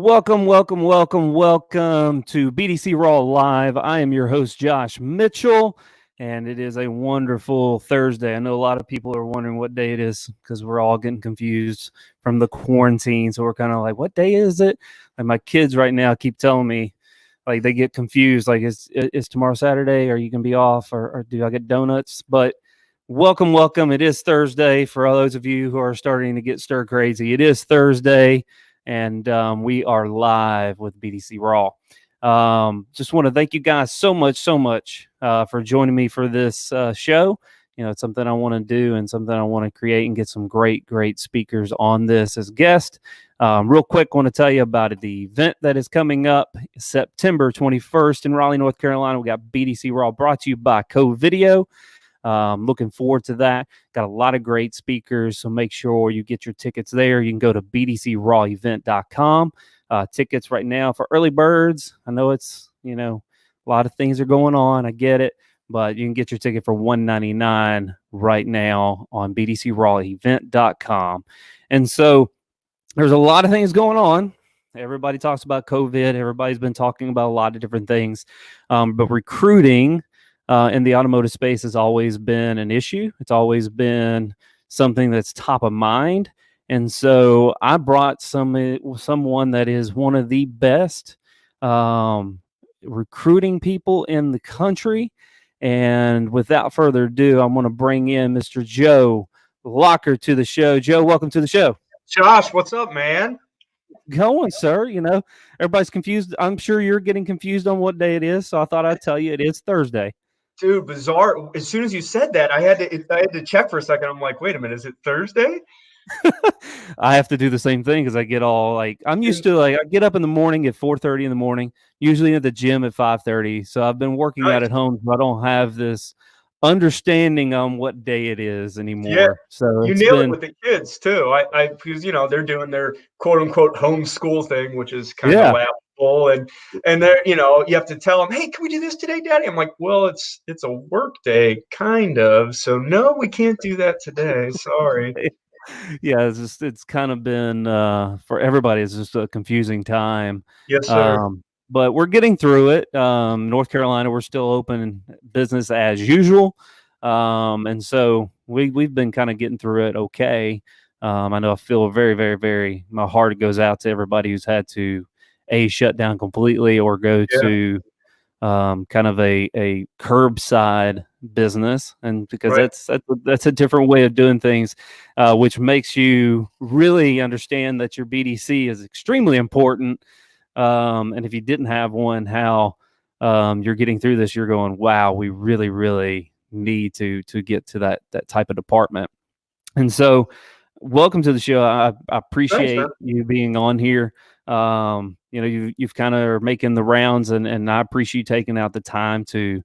Welcome to BDC RAW Live. I am your host, Josh Mitchell, and it is a wonderful Thursday. I know a lot of people are wondering what day it is because we're all getting confused from the quarantine. So we're kind of like, what day is it? And my kids right now keep telling me, like, they get confused. Like, is tomorrow Saturday? Are you going to be off? Or do I get donuts? But welcome. It is Thursday. For all those of you who are starting to get stir crazy, it is Thursday. And we are live with BDC RAW. Just want to thank you guys so much for joining me for this show. You know, it's something I want to do and something I want to create and get some great speakers on this as guests. Real quick, want to tell you about the event that is coming up September 21st in Raleigh, North Carolina. We got BDC RAW brought to you by Co-Video. Looking forward to that. Got a lot of great speakers, so make sure you get your tickets there. You can go to bdcrawevent.com. Tickets right now for early birds. I know it's, a lot of things are going on. I get it, but you can get your ticket for $199 right now on bdcrawevent.com. And so there's a lot of things going on. Everybody talks about COVID. Everybody's been talking about a lot of different things, but recruiting in the automotive space has always been an issue. It's always been something that's top of mind. And so I brought someone that is one of the best recruiting people in the country. And without further ado, I'm going to bring in Mr. Joe Locker to the show. Joe, welcome to the show. Josh, what's up, man? Going, sir. Everybody's confused. I'm sure you're getting confused on what day it is. So I thought I'd tell you it is Thursday. Dude, bizarre. As soon as you said that, I had to check for a second. I'm like, wait a minute, is it Thursday? I have to do the same thing because I get all I'm used to I get up in the morning at 4:30 in the morning, usually at the gym at 5:30. So I've been working out at home, so I don't have this understanding on what day it is anymore. Yeah, so you nailed it with the kids too. I because they're doing their quote unquote homeschool thing, which is kind of laughable. And they're you have to tell them, hey, can we do this today, Daddy? I'm like, well, it's a work day, kind of. So no, we can't do that today. Sorry. Yeah, it's kind of been for everybody. It's just a confusing time. Yes, sir. But we're getting through it. North Carolina, we're still open business as usual, and so we've been kind of getting through it. Okay, I know I feel very. My heart goes out to everybody who's had to shut down completely or go to kind of a curbside business, and because that's a different way of doing things, which makes you really understand that your BDC is extremely important. And if you didn't have one, how you're getting through this, you're going, wow, we really need to get to that type of department. And so welcome to the show. I appreciate you being on here. You've kind of are making the rounds, and I appreciate you taking out the time to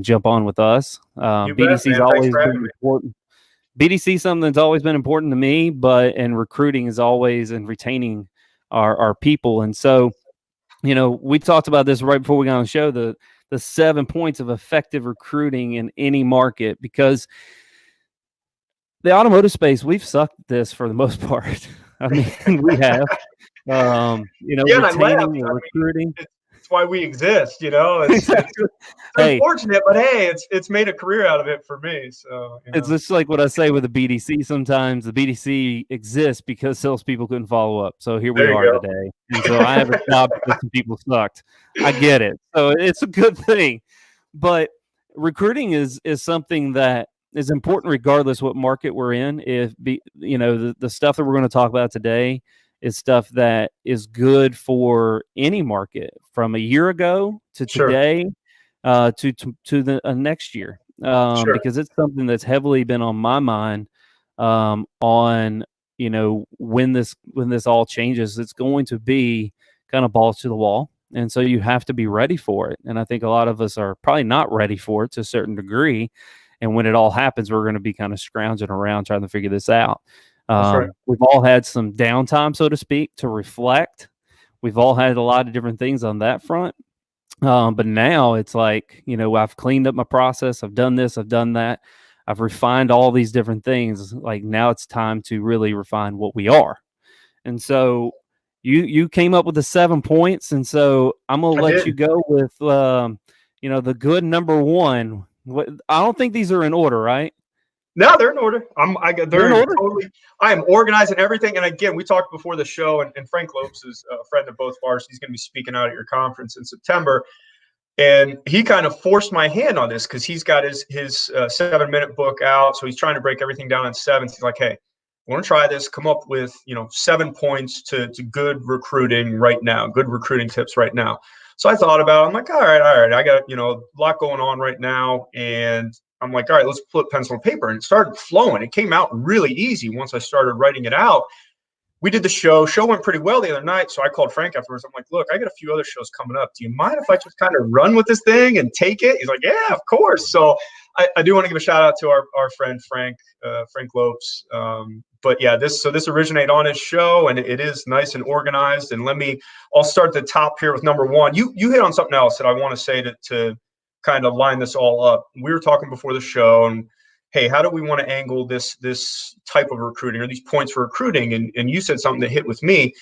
jump on with us. BDC's always been important. BDC is something that's always been important to me, and recruiting is always and retaining our people. And so, we talked about this right before we got on the show, the 7 points of effective recruiting in any market, because the automotive space, we've sucked this for the most part. I mean, we have. Retaining and recruiting. It's why we exist, It's unfortunate, but hey, it's made a career out of it for me. So it's just like what I say with the BDC. Sometimes the BDC exists because salespeople couldn't follow up. So here we are today. And so I have a job because some people sucked. I get it. So it's a good thing. But recruiting is something that is important regardless what market we're in. If the stuff that we're going to talk about today is stuff that is good for any market from a year ago to today, to the next year, because it's something that's heavily been on my mind. On when this all changes, it's going to be kind of balls to the wall, and so you have to be ready for it. And I think a lot of us are probably not ready for it to a certain degree. And when it all happens, we're going to be kind of scrounging around trying to figure this out. We've all had some downtime, so to speak, to reflect. We've all had a lot of different things on that front. But now it's like, I've cleaned up my process. I've done this. I've done that. I've refined all these different things. Like now it's time to really refine what we are. And so you came up with the 7 points, and so I'm gonna let you go with the good number one. I don't think these are in order, right? No, they're in order. They're in order. Totally. I am organizing everything. And again, we talked before the show, and Frank Lopes is a friend of both of ours. He's going to be speaking out at your conference in September. And he kind of forced my hand on this because he's got his 7-minute book out. So he's trying to break everything down in sevens. He's like, hey, I want to try this. Come up with 7 points to good recruiting right now, good recruiting tips right now. So I thought about it. I'm like, all right. I got a lot going on right now, and I'm like, all right, let's put pencil and paper. And it started flowing. It came out really easy once I started writing it out. We did the show. Show went pretty well the other night. So I called Frank afterwards. I'm like, look, I got a few other shows coming up. Do you mind if I just kind of run with this thing and take it? He's like, yeah, of course. So I do want to give a shout out to our friend Frank Lopes. But yeah, this originated on his show, and it is nice and organized. And I'll start at the top here with number one. You hit on something else that I want to say to kind of line this all up. We were talking before the show, and hey, how do we want to angle this type of recruiting or these points for recruiting? And you said something that hit with me.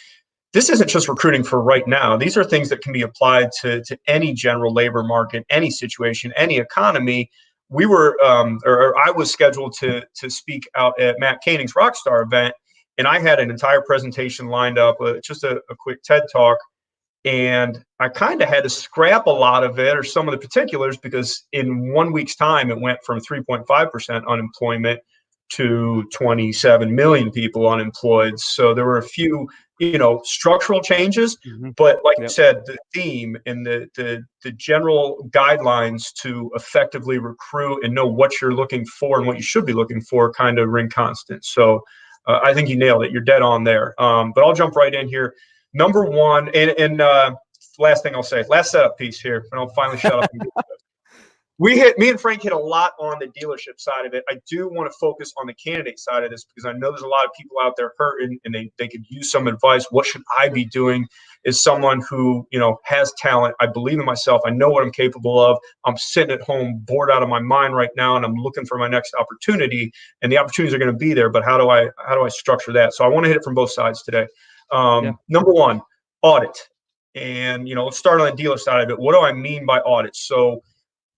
This isn't just recruiting for right now. These are things that can be applied to any general labor market, any situation, any economy. We were, or I was scheduled to speak out at Matt Koenig's Rockstar event, and I had an entire presentation lined up, just a quick TED Talk. And I kind of had to scrap a lot of it or some of the particulars because in 1 week's time, it went from 3.5% unemployment to 27 million people unemployed. So there were a few, structural changes, but like you said, the theme and the general guidelines to effectively recruit and know what you're looking for and what you should be looking for kind of ring constant. So I think you nailed it. You're dead on there. But I'll jump right in here. Number one, and last thing I'll say, last setup piece here, and I'll finally shut up. Me and Frank hit a lot on the dealership side of it. I do want to focus on the candidate side of this because I know there's a lot of people out there hurting and they could use some advice. What should I be doing as someone who, has talent? I believe in myself. I know what I'm capable of. I'm sitting at home bored out of my mind right now, and I'm looking for my next opportunity, and the opportunities are going to be there. But how do I structure that? So I want to hit it from both sides today. Number one, audit. And, let's start on the dealer side of it. What do I mean by audit? So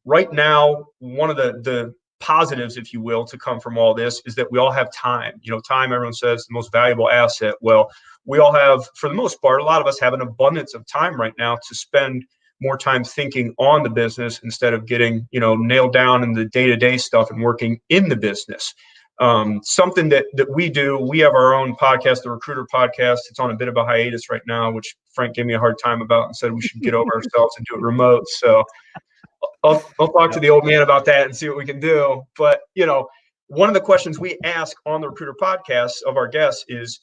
right now, one of the positives, if you will, to come from all this is that we all have time. Time, everyone says, the most valuable asset. Well, we all have, for the most part, a lot of us have an abundance of time right now to spend more time thinking on the business instead of getting, nailed down in the day-to-day stuff and working in the business. Something that we do, we have our own podcast, the Recruiter Podcast. It's on a bit of a hiatus right now, which Frank gave me a hard time about and said we should get over ourselves and do it remote. So I'll talk to the old man about that and see what we can do. But, one of the questions we ask on the Recruiter Podcast of our guests is,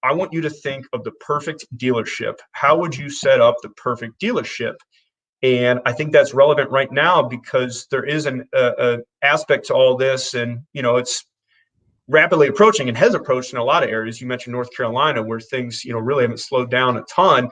I want you to think of the perfect dealership. How would you set up the perfect dealership? And I think that's relevant right now because there is an aspect to all this, and, it's rapidly approaching and has approached in a lot of areas. You mentioned North Carolina, where things, really haven't slowed down a ton,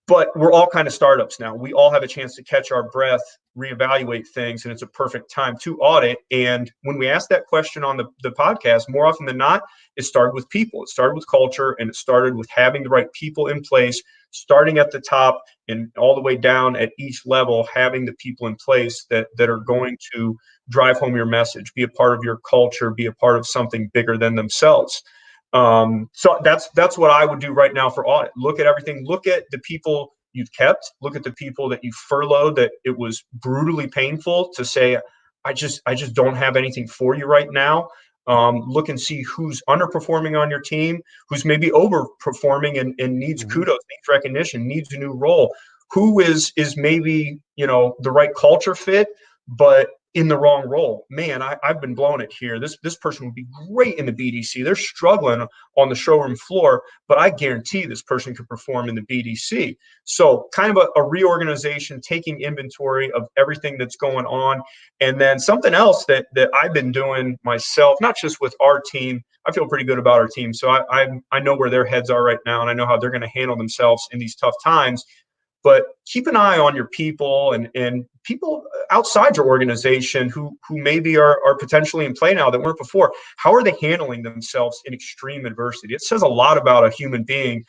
but we're all kind of startups now. We all have a chance to catch our breath, reevaluate things, and it's a perfect time to audit. And when we ask that question on the podcast, more often than not, it started with people. It started with culture, and it started with having the right people in place, starting at the top and all the way down at each level, having the people in place that are going to drive home your message, be a part of your culture, be a part of something bigger than themselves. So that's what I would do right now for audit. Look at everything. Look at the people you've kept. Look at the people that you furloughed that it was brutally painful to say, I just don't have anything for you right now. Look and see who's underperforming on your team, who's maybe overperforming and needs kudos, needs recognition, needs a new role. Who is maybe, the right culture fit, but in the wrong role. Man, I've been blowing it here. This person would be great in the BDC. They're struggling on the showroom floor, but I guarantee this person could perform in the BDC. So kind of a reorganization, taking inventory of everything that's going on. And then something else that I've been doing myself, not just with our team. I feel pretty good about our team. So I know where their heads are right now, and I know how they're going to handle themselves in these tough times. But keep an eye on your people and people outside your organization who maybe are potentially in play now that weren't before. How are they handling themselves in extreme adversity? It says a lot about a human being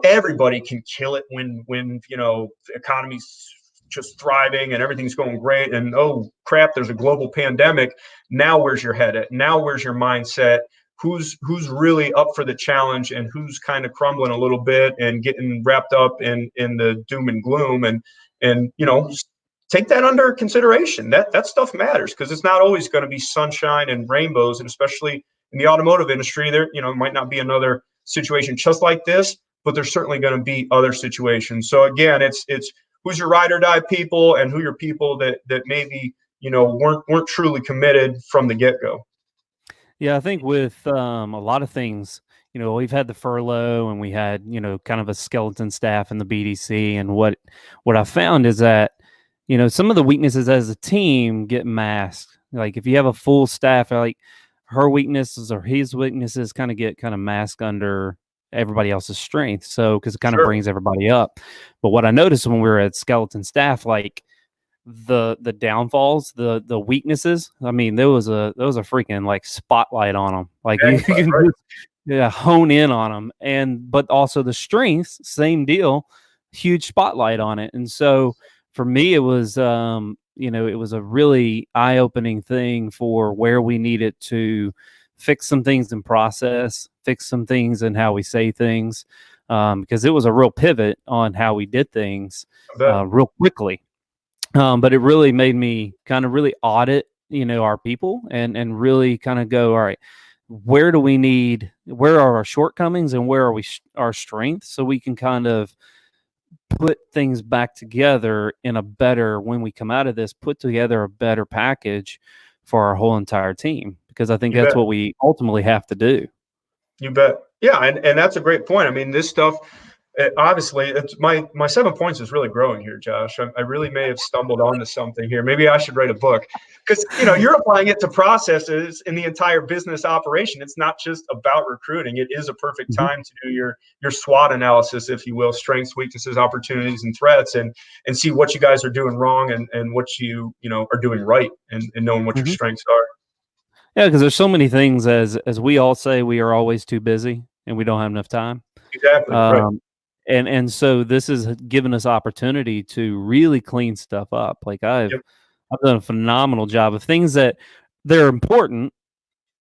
everybody can kill it when the economy's just thriving and everything's going great, and oh crap, there's a global pandemic. Now where's your head at? Now where's your mindset? Who's really up for the challenge, and who's kind of crumbling a little bit and getting wrapped up in the doom and gloom, and take that under consideration. That stuff matters, because it's not always going to be sunshine and rainbows, and especially in the automotive industry, there might not be another situation just like this, but there's certainly going to be other situations. So again, it's who's your ride or die people, and who your people that maybe weren't truly committed from the get-go. Yeah, I think with a lot of things, we've had the furlough, and we had kind of a skeleton staff in the BDC, and what I found is that some of the weaknesses as a team get masked. Like if you have a full staff, like her weaknesses or his weaknesses kind of get masked under everybody else's strength. So because it kind of brings everybody up. But what I noticed when we were at skeleton staff, like the downfalls, the weaknesses, I mean, there was a freaking like spotlight on them. Like you can just, hone in on them, but also the strengths, same deal, huge spotlight on it. And so for me, it was it was a really eye-opening thing for where we needed to fix some things in process, fix some things in how we say things, because it was a real pivot on how we did things real quickly. But it really made me kind of really audit, our people and really kind of go, all right, where are our shortcomings and where are our strengths, so we can kind of put things back together when we come out of this, put together a better package for our whole entire team, because I think that's what we ultimately have to do. You bet. Yeah. And that's a great point. I mean, this stuff, obviously, it's my 7 points is really growing here, Josh. I really may have stumbled onto something here. Maybe I should write a book, because you're applying it to processes in the entire business operation. It's not just about recruiting. It is a perfect time to do your SWOT analysis, if you will: strengths, weaknesses, opportunities, and threats, and see what you guys are doing wrong, and what you are doing right, and knowing what your strengths are. Yeah, because there's so many things, as we all say, we are always too busy and we don't have enough time. Exactly. Right. And so this has given us opportunity to really clean stuff up. Like I've done a phenomenal job of things that they're important,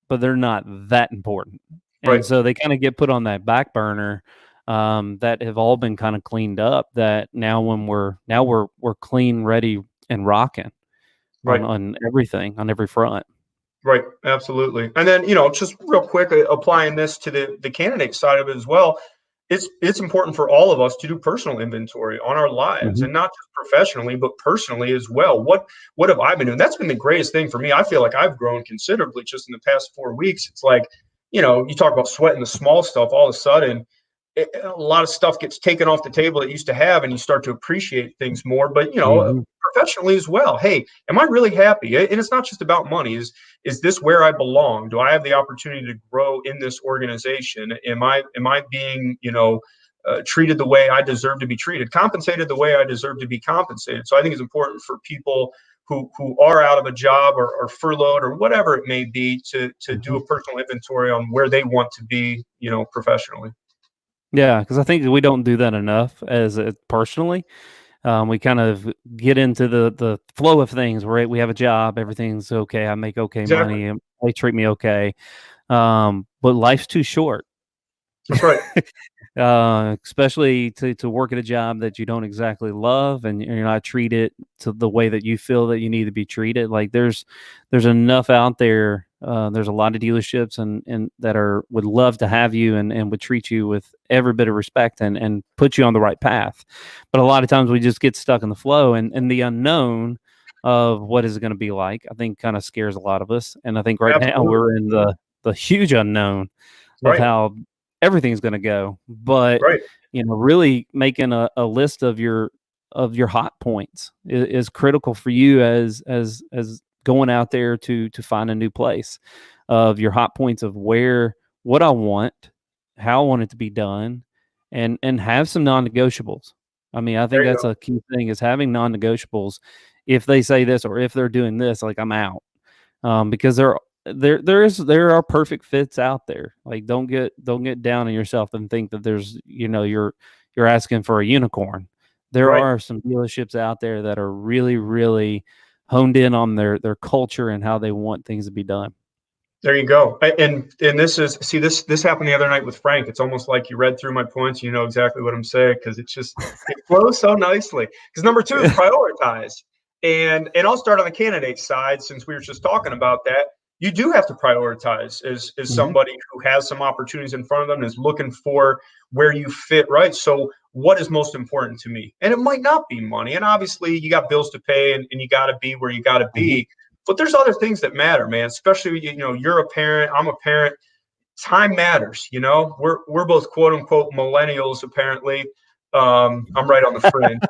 but they're not that important. And so they kind of get put on that back burner, that have all been kind of cleaned up, that now we're clean, ready, and rocking on everything, on every front. Right. Absolutely. And then, just real quick, applying this to the candidate side of it as well. It's important for all of us to do personal inventory on our lives, and not just professionally, but personally as well. What have I been doing? That's been the greatest thing for me. I feel like I've grown considerably just in the past 4 weeks. It's like, you talk about sweating the small stuff. All of a sudden, a lot of stuff gets taken off the table that you used to have, and you start to appreciate things more. But professionally as well. Hey, am I really happy? And it's not just about money. Is this where I belong? Do I have the opportunity to grow in this organization? Am I being treated the way I deserve to be treated, compensated the way I deserve to be compensated? So I think it's important for people who are out of a job, or furloughed, or whatever it may be, to do a personal inventory on where they want to be, professionally. Yeah, because I think we don't do that enough personally. We kind of get into the flow of things, right? We have a job, everything's okay, I make okay money, and they treat me okay. But life's too short. That's right. Especially to work at a job that you don't exactly love, and you're not treated to the way that you feel that you need to be treated. Like there's enough out there. There's a lot of dealerships and that would love to have you and would treat you with every bit of respect and put you on the right path. But a lot of times we just get stuck in the flow, and the unknown of what is it going to be like, I think, kind of scares a lot of us. And I think now we're in the huge unknown of how everything's going to go. But really making a list of your hot points is critical for you as going out there to find a new place, of your hot points of what I want, how I want it to be done, and have some non-negotiables. I mean, I think that's a key thing, is having non-negotiables. If they say this, or if they're doing this, like, I'm out, because there are perfect fits out there. Like don't get down on yourself and think that there's you're asking for a unicorn. There Right. are some dealerships out there that are really, really honed in on their culture and how they want things to be done. There you go. And this is, see, this happened the other night with Frank. It's almost like you read through my points. You know exactly what I'm saying because it flows so nicely. Because number two is prioritize. And I'll start on the candidate side since we were just talking about that. You do have to prioritize as somebody who has some opportunities in front of them and is looking for where you fit right. So what is most important to me? And it might not be money. And obviously you got bills to pay and you got to be where you got to be. But there's other things that matter, man. Especially, you're a parent, I'm a parent. Time matters. We're both quote unquote millennials. Apparently, I'm right on the fringe,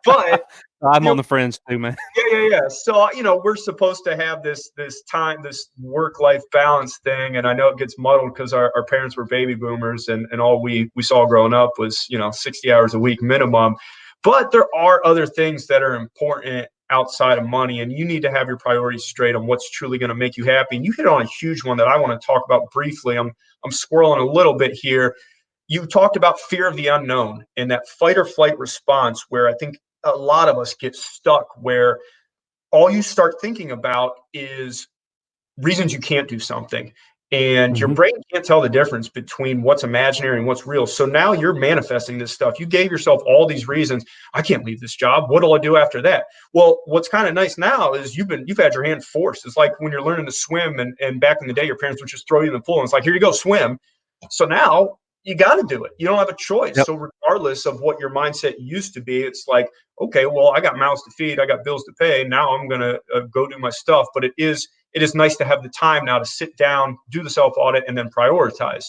but I'm on the fringe too, man. Yeah. So we're supposed to have this time, this work-life balance thing, and I know it gets muddled because our parents were baby boomers, and all we saw growing up was 60 hours a week minimum. But there are other things that are important outside of money, and you need to have your priorities straight on what's truly going to make you happy. And you hit on a huge one that I want to talk about briefly. I'm squirreling a little bit here. You talked about fear of the unknown and that fight or flight response, where I think a lot of us get stuck, where all you start thinking about is reasons you can't do something. And your brain can't tell the difference between what's imaginary and what's real. So now you're manifesting this stuff. You gave yourself all these reasons. I can't leave this job. What'll I do after that? Well, what's kind of nice now is you've had your hand forced. It's like when you're learning to swim and back in the day, your parents would just throw you in the pool and it's like, here you go, swim. So now you got to do it. You don't have a choice. Yep. So regardless of what your mindset used to be, it's like, okay, well, I got mouths to feed. I got bills to pay. Now I'm going to go do my stuff. But it is nice to have the time now to sit down, do the self-audit, and then prioritize.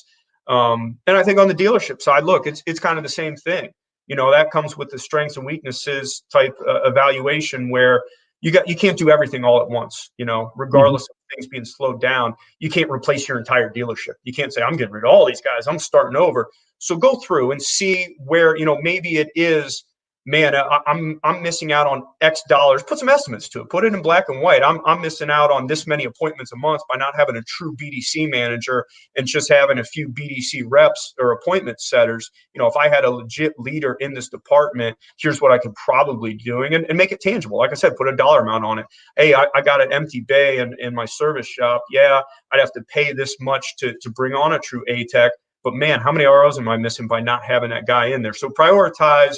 And I think on the dealership side, look, it's kind of the same thing. That comes with the strengths and weaknesses type evaluation where you can't do everything all at once, regardless of things being slowed down. You can't replace your entire dealership. You can't say, I'm getting rid of all these guys, I'm starting over. So go through and see where, maybe it is, man, I'm missing out on X dollars. Put some estimates to it. Put it in black and white. I'm missing out on this many appointments a month by not having a true BDC manager and just having a few BDC reps or appointment setters. If I had a legit leader in this department, here's what I could probably be doing and make it tangible. Like I said, put a dollar amount on it. Hey, I got an empty bay in my service shop. Yeah, I'd have to pay this much to bring on a true A-Tech. But man, how many ROs am I missing by not having that guy in there? So prioritize.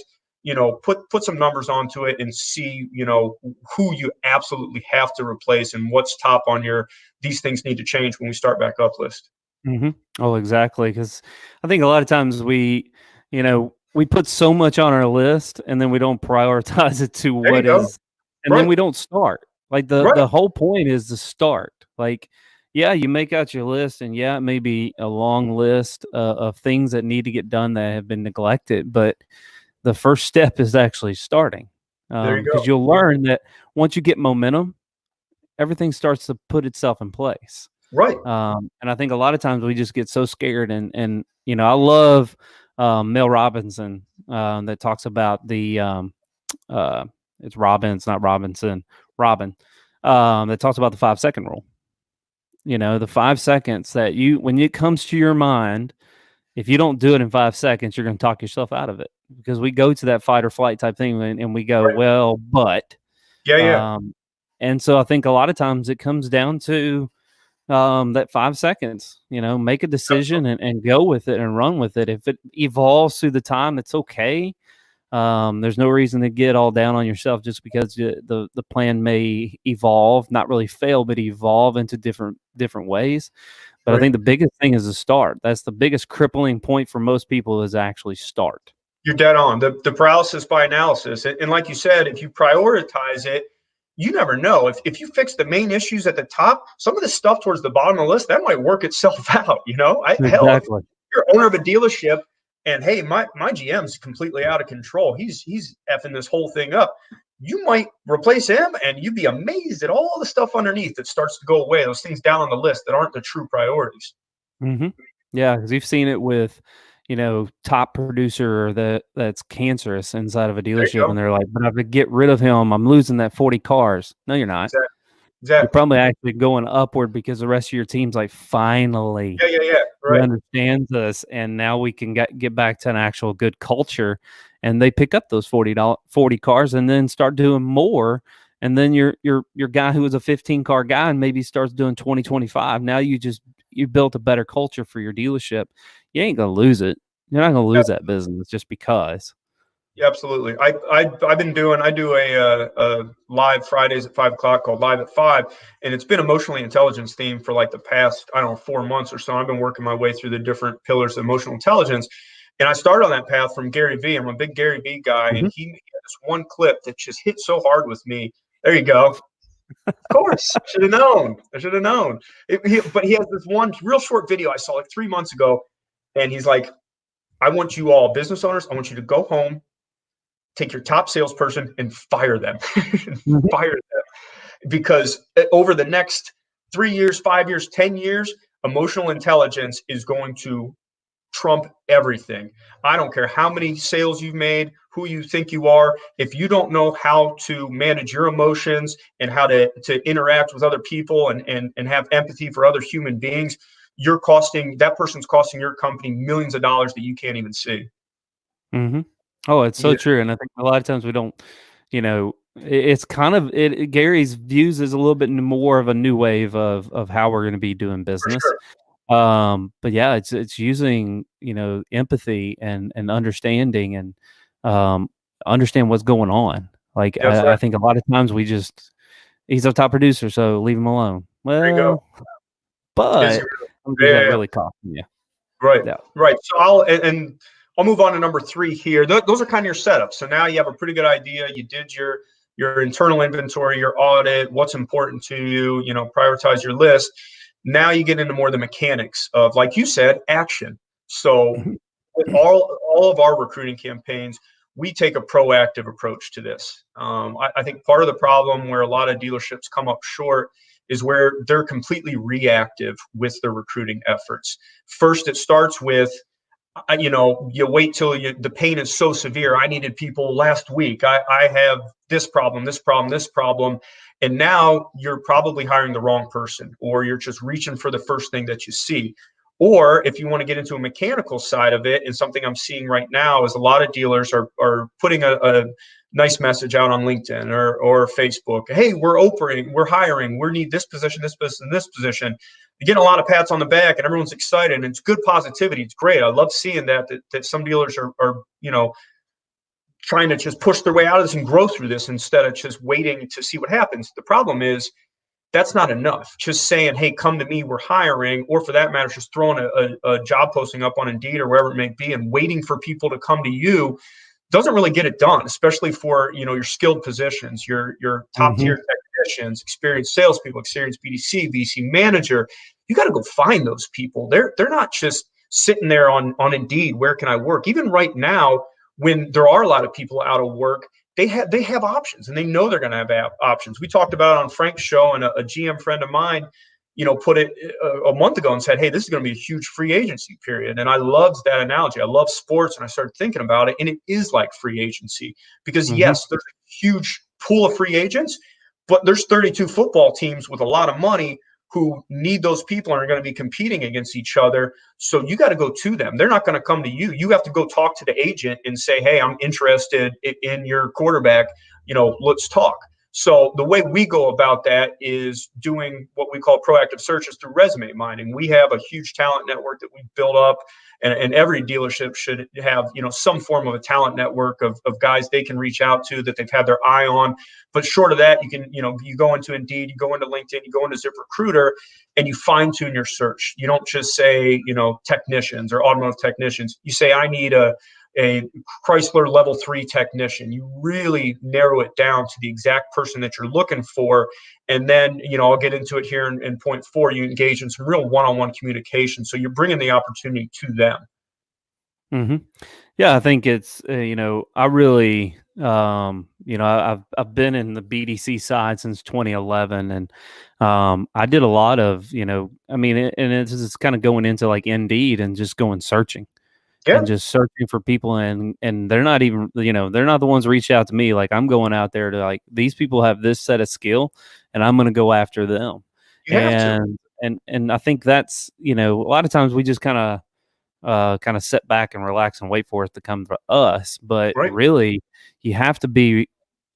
Put some numbers onto it and see, who you absolutely have to replace and what's top on your, these things need to change when we start back up list. Oh, exactly. Because I think a lot of times we put so much on our list and then we don't prioritize it to what is, and then we don't start. Like the whole point is to start. Like, yeah, you make out your list and yeah, it may be a long list of things that need to get done that have been neglected, but the first step is actually starting, because you'll learn that once you get momentum, everything starts to put itself in place. Right. And I think a lot of times we just get so scared and I love Mel Robinson that talks about the it's Robbins, not Robinson, Robin, that talks about the 5-second rule. The 5 seconds that when it comes to your mind, if you don't do it in 5 seconds, you're going to talk yourself out of it, because we go to that fight or flight type thing and we go, well, but, and so I think a lot of times it comes down to that 5 seconds, make a decision and go with it and run with it. If it evolves through the time, it's okay. There's no reason to get all down on yourself just because the plan may evolve, not really fail, but evolve into different ways. But I think the biggest thing is to start. That's the biggest crippling point for most people, is actually start. You're dead on. The paralysis by analysis. And like you said, if you prioritize it, you never know. If you fix the main issues at the top, some of the stuff towards the bottom of the list, that might work itself out. Exactly. Hell, if you're owner of a dealership and hey, my GM's completely out of control. He's effing this whole thing up. You might replace him and you'd be amazed at all the stuff underneath that starts to go away. Those things down on the list that aren't the true priorities. Yeah, because you've seen it with, top producer that's cancerous inside of a dealership, and they're like, but if I get rid of him, I'm losing that 40 cars. No, you're not. You're probably actually going upward because the rest of your team's like, finally, Yeah. he Right. understands us, and now we can get back to an actual good culture. And they pick up those 40 cars and then start doing more. And then your guy who was a 15 car guy and maybe starts doing 20, 25. Now you built a better culture for your dealership. You ain't gonna lose it. You're not gonna lose that business just because. Yeah, absolutely. I do a live Fridays at 5 o'clock called Live at 5, and it's been emotionally intelligence theme for like the past, I don't know, 4 months or so. I've been working my way through the different pillars of emotional intelligence, and I started on that path from Gary Vee. I'm a big Gary Vee guy, and he had this one clip that just hit so hard with me. There you go. Of course, I should have known. But he has this one real short video I saw like 3 months ago, and he's like, "I want you all business owners. I want you to go home, take your top salesperson and fire them." Fire them, because over the next 3 years, 5 years, 10 years, emotional intelligence is going to trump everything. I don't care how many sales you've made, who you think you are. If you don't know how to manage your emotions and how to interact with other people and have empathy for other human beings, that person's costing your company millions of dollars that you can't even see. Mm-hmm. Oh, it's so true. And I think a lot of times we don't, it's kind of Gary's views is a little bit more of a new wave of how we're going to be doing business. But yeah, it's using, empathy and understanding and understand what's going on. Like I think a lot of times he's our top producer, so leave him alone. There you go. Well, but that really costing you. Right. Yeah. Right. So I'll move on to number 3 here. Those are kind of your setups. So now you have a pretty good idea. You did your internal inventory, your audit, what's important to you, prioritize your list. Now you get into more the mechanics of, like you said, action. So with all of our recruiting campaigns, we take a proactive approach to this. I think part of the problem where a lot of dealerships come up short is where they're completely reactive with their recruiting efforts. First, it starts with, you wait till the pain is so severe. I needed people last week. I have this problem. And now you're probably hiring the wrong person, or you're just reaching for the first thing that you see. Or if you want to get into a mechanical side of it, and something I'm seeing right now is a lot of dealers are putting a nice message out on LinkedIn or Facebook. Hey, we're hiring, we need this position, this position, this position. You're getting a lot of pats on the back and everyone's excited and it's good positivity. It's great. I love seeing that some dealers are trying to just push their way out of this and grow through this instead of just waiting to see what happens. The problem is that's not enough. Just saying, hey, come to me, we're hiring, or for that matter, just throwing a job posting up on Indeed or wherever it may be and waiting for people to come to you doesn't really get it done, especially for your skilled positions, your top tier technicians, experienced salespeople, experienced BDC manager. You got to go find those people. They're not just sitting there on Indeed. Where can I work? Even right now, when there are a lot of people out of work, they have options, and they know they're going to have options. We talked about it on Frank's show, and a GM friend of mine, put it a month ago and said, hey, this is going to be a huge free agency period. And I loved that analogy. I love sports, and I started thinking about it, and it is like free agency because yes, there's a huge pool of free agents, but there's 32 football teams with a lot of money who need those people and are going to be competing against each other. So you got to go to them. They're not going to come to you. You have to go talk to the agent and say, hey, I'm interested in your quarterback. Let's talk. So the way we go about that is doing what we call proactive searches through resume mining. We have a huge talent network that we've built up, and every dealership should have, some form of a talent network of guys they can reach out to that they've had their eye on. But short of that, you can, you go into Indeed, you go into LinkedIn, you go into ZipRecruiter, and you fine tune your search. You don't just say, technicians or automotive technicians. You say, I need a Chrysler level 3 technician. You really narrow it down to the exact person that you're looking for. And then, I'll get into it here in point 4, you engage in some real one-on-one communication. So you're bringing the opportunity to them. Yeah, I think it's, I really, I've been in the BDC side since 2011, and I did a lot of, and it's kind of going into like Indeed and just going searching. Yeah. And just searching for people, and they're not even, they're not the ones reach out to me. Like I'm going out there to like, these people have this set of skill, and I'm going to go after them. You have to. And I think that's, a lot of times we just kind of sit back and relax and wait for it to come to us. But Right. really, you have to be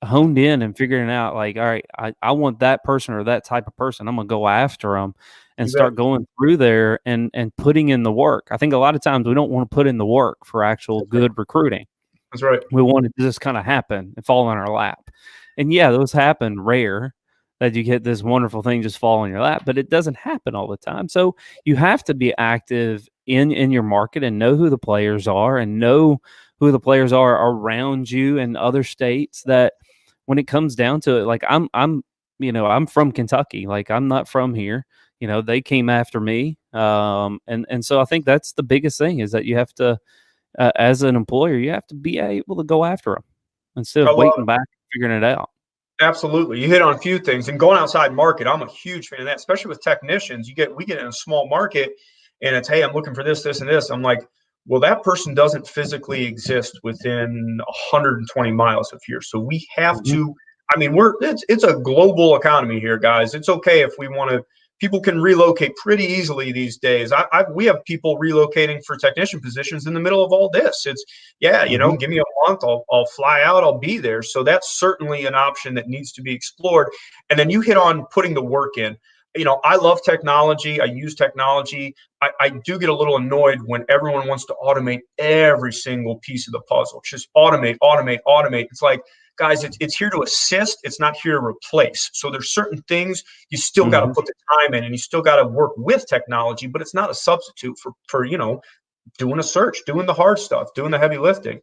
honed in and figuring out like, all right, I want that person or that type of person. I'm gonna go after them and You bet. start going through there and putting in the work. I think a lot of times we don't want to put in the work for actual That's right. good recruiting. That's right. We want it to just kind of happen and fall in our lap. And yeah, those happen rare that you get this wonderful thing just fall in your lap, but it doesn't happen all the time. So you have to be active in your market and know who the players are and know who the players are around you in other states that when it comes down to it, like I'm from Kentucky, like I'm not from here. They came after me. And so I think that's the biggest thing is that you have to, as an employer, you have to be able to go after them instead I of love waiting back and figuring it out. Absolutely. You hit on a few things and going outside market. I'm a huge fan of that, especially with technicians. We get in a small market and it's, hey, I'm looking for this, this, and this. I'm like, well, that person doesn't physically exist within 120 miles of here. So we have Mhm. to, I mean, it's a global economy here, guys. It's okay if we want to, people can relocate pretty easily these days. We have people relocating for technician positions in the middle of all this. It's, yeah, Mhm. give me a month, I'll fly out, I'll be there. So that's certainly an option that needs to be explored. And then you hit on putting the work in. I love technology. I use technology. I do get a little annoyed when everyone wants to automate every single piece of the puzzle. Just automate, automate, automate. It's like, guys, it's here to assist. It's not here to replace. So there's certain things you still got to Mhm. put the time in, and you still got to work with technology, but it's not a substitute for doing a search, doing the hard stuff, doing the heavy lifting.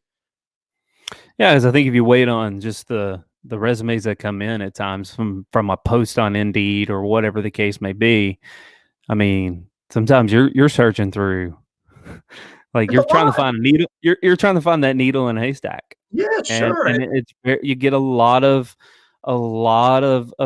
Yeah, because I think if you wait on just the resumes that come in at times from a post on Indeed or whatever the case may be, I mean, sometimes you're searching through like It's a you're trying to lot. find a needle. You're trying to find that needle in a haystack, Yeah, and sure. and you get a lot of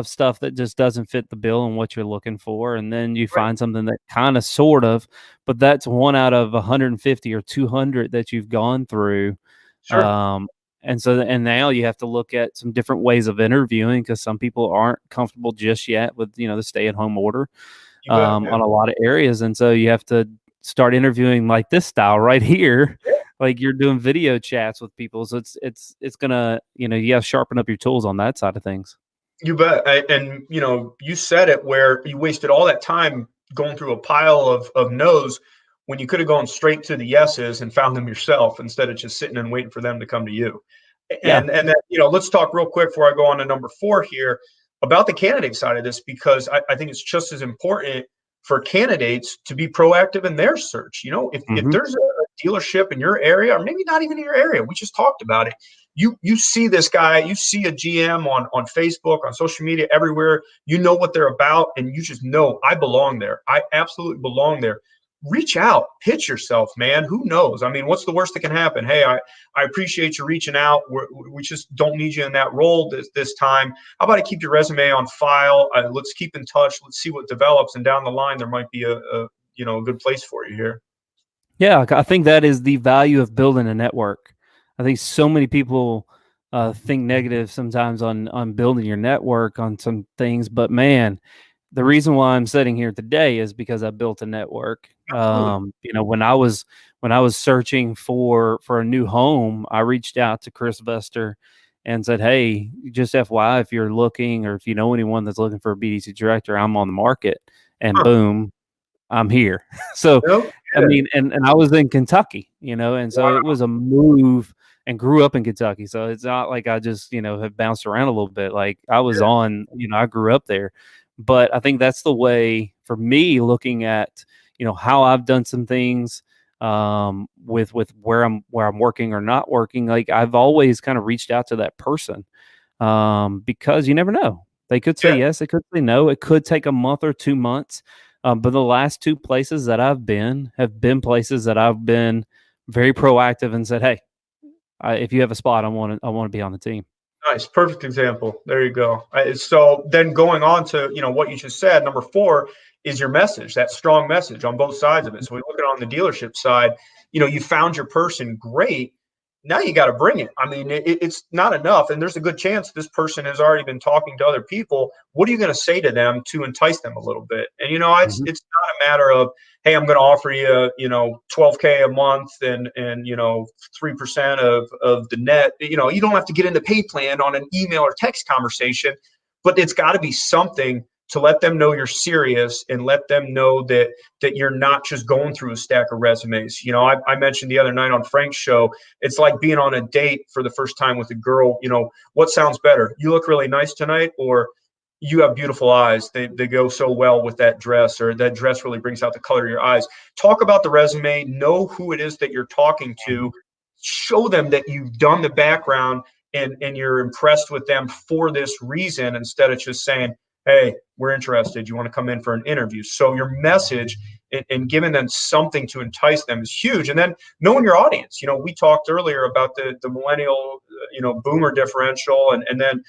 stuff that just doesn't fit the bill and what you're looking for, and then you Right. find something that kind of sort of, but that's one out of 150 or 200 that you've gone through. Sure. Um, and now you have to look at some different ways of interviewing because some people aren't comfortable just yet with the stay-at-home order You bet. Yeah. on a lot of areas, and so you have to start interviewing like this style right here, like you're doing video chats with people. So it's gonna you got to sharpen up your tools on that side of things. You bet. And you said it where you wasted all that time going through a pile of no's when you could have gone straight to the yeses and found them yourself instead of just sitting and waiting for them to come to you. Yeah. And then let's talk real quick before I go on to number 4 here about the candidate side of this, because I think it's just as important for candidates to be proactive in their search. If Hmm. there's a dealership in your area, or maybe not even in your area, we just talked about it. You see this guy, you see a GM on Facebook, on social media, everywhere. You know what they're about, and you just know I belong there. I absolutely belong there. Reach out, pitch yourself, man. Who knows? I mean, what's the worst that can happen? Hey, I appreciate you reaching out. We just don't need you in that role this time. How about I keep your resume on file? Let's keep in touch. Let's see what develops, and down the line there might be a good place for you here. Yeah, I think that is the value of building a network. I think so many people think negative sometimes on building your network on some things, but man, the reason why I'm sitting here today is because I built a network. Absolutely. When I was searching for a new home, I reached out to Chris Vester and said, "Hey, just FYI, if you're looking or if you know anyone that's looking for a BDC director, I'm on the market." And Huh. boom, I'm here. So, No I kidding. mean, and I was in Kentucky, and so it Wow. was a move and grew up in Kentucky. So it's not like I just, have bounced around a little bit. Like I was Yeah. on, I grew up there. But I think that's the way for me looking at, how I've done some things with where I'm working or not working. Like I've always kind of reached out to that person because you never know. They could say Yeah. yes, they could say no. It could take a month or 2 months. But the last two places that I've been have been places that I've been very proactive and said, "Hey, if you have a spot, I want to be on the team." Nice, perfect example. There you go. So then going on to what you just said, number 4 is your message, that strong message on both sides of it. So we look at it on the dealership side. You found your person, great. now you got to bring it. I mean, it's not enough. And there's a good chance this person has already been talking to other people. What are you going to say to them to entice them a little bit? And, it's not a matter of, hey, I'm going to offer you, 12K a month and 3% of the net. You don't have to get into pay plan on an email or text conversation, but it's got to be something to let them know you're serious and let them know that you're not just going through a stack of resumes. I mentioned the other night on Frank's show, it's like being on a date for the first time with a girl. What sounds better? You look really nice tonight, or you have beautiful eyes. They go so well with that dress, or that dress really brings out the color of your eyes. Talk about the resume, know who it is that you're talking to, show them that you've done the background and you're impressed with them for this reason, instead of just saying, hey, we're interested. You want to come in for an interview? So your message and giving them something to entice them is huge. And then knowing your audience. We talked earlier about the millennial, boomer differential, and then,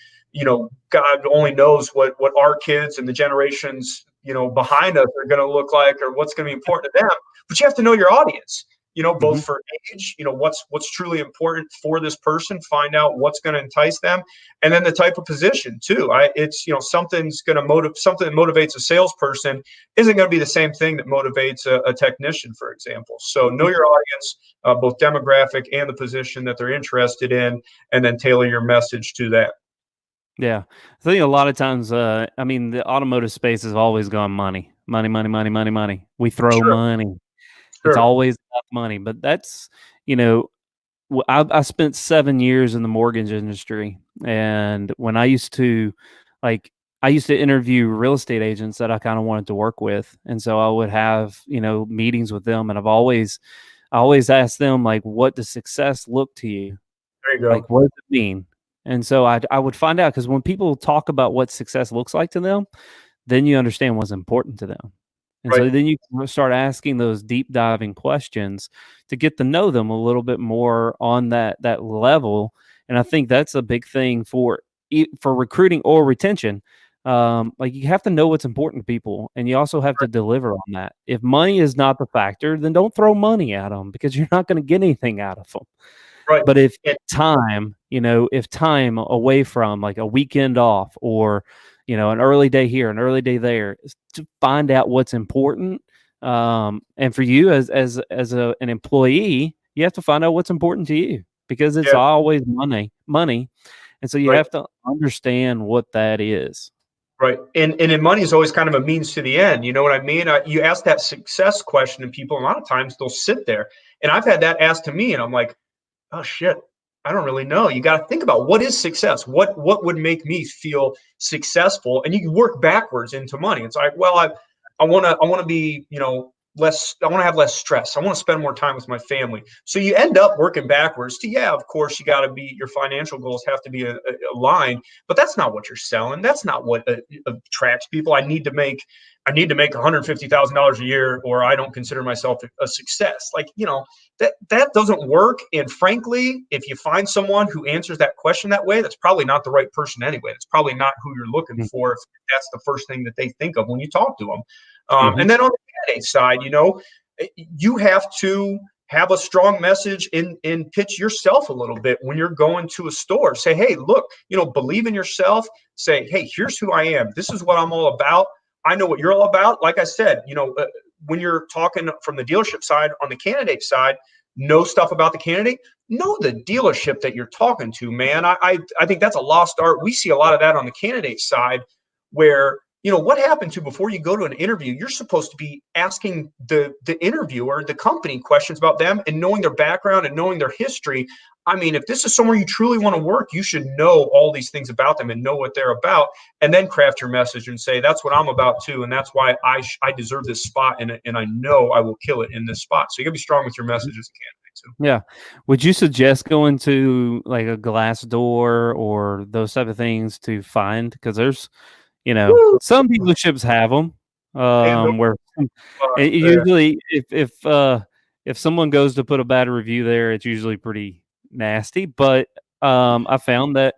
God only knows what our kids and the generations, behind us are going to look like, or what's going to be important to them. But you have to know your audience. Both for age, what's truly important for this person, find out what's going to entice them, and then the type of position too. It's something's going to something that motivates a salesperson isn't going to be the same thing that motivates a technician, for example. So know your audience, both demographic and the position that they're interested in, and then tailor your message to that. Yeah. I think a lot of times, the automotive space has always gone money. We throw money. It's always about money, but that's, I spent 7 years in the mortgage industry, and when I used to interview real estate agents that I kind of wanted to work with, and so I would have meetings with them, and I always asked them, like, what does success look to you? There you go. Like, what does it mean? And so I would find out, because when people talk about what success looks like to them, then you understand what's important to them. And so then you can start asking those deep diving questions to get to know them a little bit more on that level. And I think that's a big thing for recruiting or retention. Like, you have to know what's important to people, and you also have to deliver on that. If money is not the factor, then don't throw money at them, because you're not going to get anything out of them. Right. But if time away from, like, a weekend off, or an early day here, an early day there, to find out what's important. And for you as an employee, you have to find out what's important to you, because it's always money. And so you have to understand what that is. Right. And money is always kind of a means to the end. You know what I mean? You ask that success question, and people, a lot of times, they'll sit there. And I've had that asked to me, and I'm like, oh shit, I don't really know. You got to think about, what is success? What would make me feel successful? And you can work backwards into money. It's like, well, I want to be, less, I want to have less stress. I want to spend more time with my family. So you end up working backwards to, of course, you got to be, your financial goals have to be aligned, but that's not what you're selling. That's not what attracts people. I need to make $150,000 a year, or I don't consider myself a success. Like, that doesn't work. And frankly, if you find someone who answers that question that way, that's probably not the right person anyway. That's probably not who you're looking for, if that's the first thing that they think of when you talk to them. And then on the candidate side, you have to have a strong message and pitch yourself a little bit when you're going to a store. Say, hey, look, believe in yourself. Say, hey, here's who I am. This is what I'm all about. I know what you're all about. Like I said, when you're talking from the dealership side, on the candidate side, know stuff about the candidate. Know the dealership that you're talking to, man. I think that's a lost art. We see a lot of that on the candidate side, where what happened to, before you go to an interview, you're supposed to be asking the interviewer, the company, questions about them, and knowing their background and knowing their history. I mean, if this is somewhere you truly want to work, you should know all these things about them and know what they're about, and then craft your message and say, that's what I'm about too, and that's why I deserve this spot, and I know I will kill it in this spot. So you gotta be strong with your message as a candidate too. Yeah. Would you suggest going to, like, a Glassdoor or those type of things to find? Because there's, some dealerships have them, where usually if someone goes to put a bad review there, it's usually pretty nasty. But I found that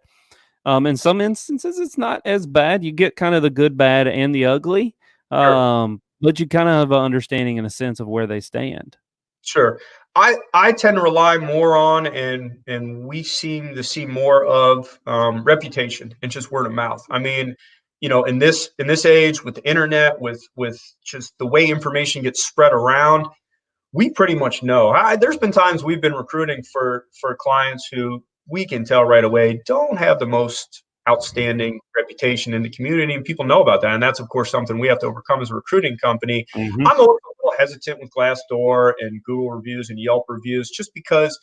in some instances it's not as bad. You get kind of the good, bad, and the ugly, but you kind of have an understanding and a sense of where they stand. Sure. I tend to rely more on, and we seem to see more of, reputation and just word of mouth. I mean, in this age with the internet, with just the way information gets spread around, we pretty much know. There's been times we've been recruiting for clients who we can tell right away don't have the most outstanding reputation in the community, and people know about that. And that's of course something we have to overcome as a recruiting company. Hmm. I'm a little hesitant with Glassdoor and Google reviews and Yelp reviews, just because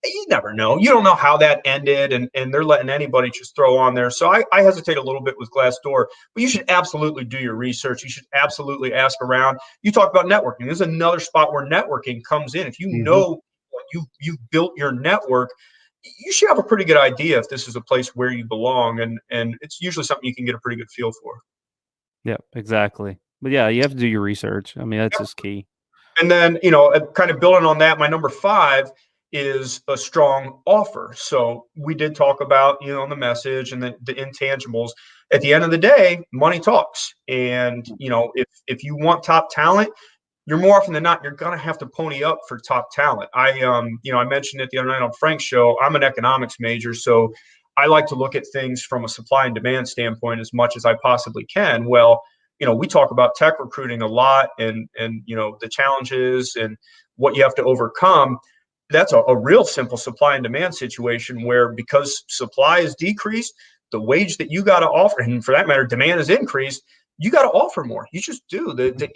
you never know. You don't know how that ended, and they're letting anybody just throw on there. So I hesitate a little bit with Glassdoor, but you should absolutely do your research. You should absolutely ask around. You talk about networking. There's another spot where networking comes in. If you Hmm. know you've built your network, you should have a pretty good idea if this is a place where you belong, and it's usually something you can get a pretty good feel for. Yeah, exactly. But yeah, you have to do your research. I mean, that's just key. And then, kind of building on that, my number five is a strong offer. So we did talk about, the message and the intangibles. At the end of the day, money talks. And, if you want top talent, you're more often than not, you're going to have to pony up for top talent. I mentioned it the other night on Frank's show. I'm an economics major, so I like to look at things from a supply and demand standpoint as much as I possibly can. Well, we talk about tech recruiting a lot, and the challenges and what you have to overcome. That's a real simple supply and demand situation where, because supply is decreased, the wage that you got to offer, and for that matter, demand is increased, you got to offer more. You just do. The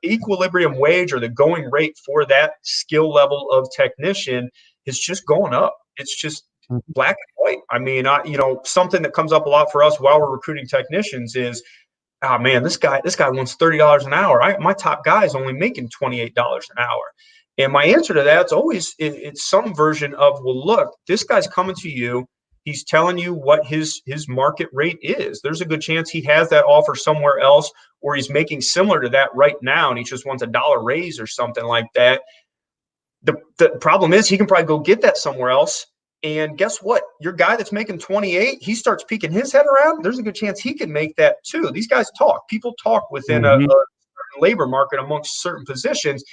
equilibrium wage, or the going rate for that skill level of technician, is just going up. It's just Mhm. black and white. I mean, something that comes up a lot for us while we're recruiting technicians is, oh man, this guy wants $30 an hour. My top guy is only making $28 an hour. And my answer to that's always, it's some version of, well, look, this guy's coming to you. He's telling you what his market rate is. There's a good chance he has that offer somewhere else, or he's making similar to that right now, and he just wants a dollar raise or something like that. The problem is, he can probably go get that somewhere else. And guess what? Your guy that's making 28, he starts peeking his head around. There's a good chance he can make that too. These guys talk. People talk within a Mhm. labor market amongst certain positions.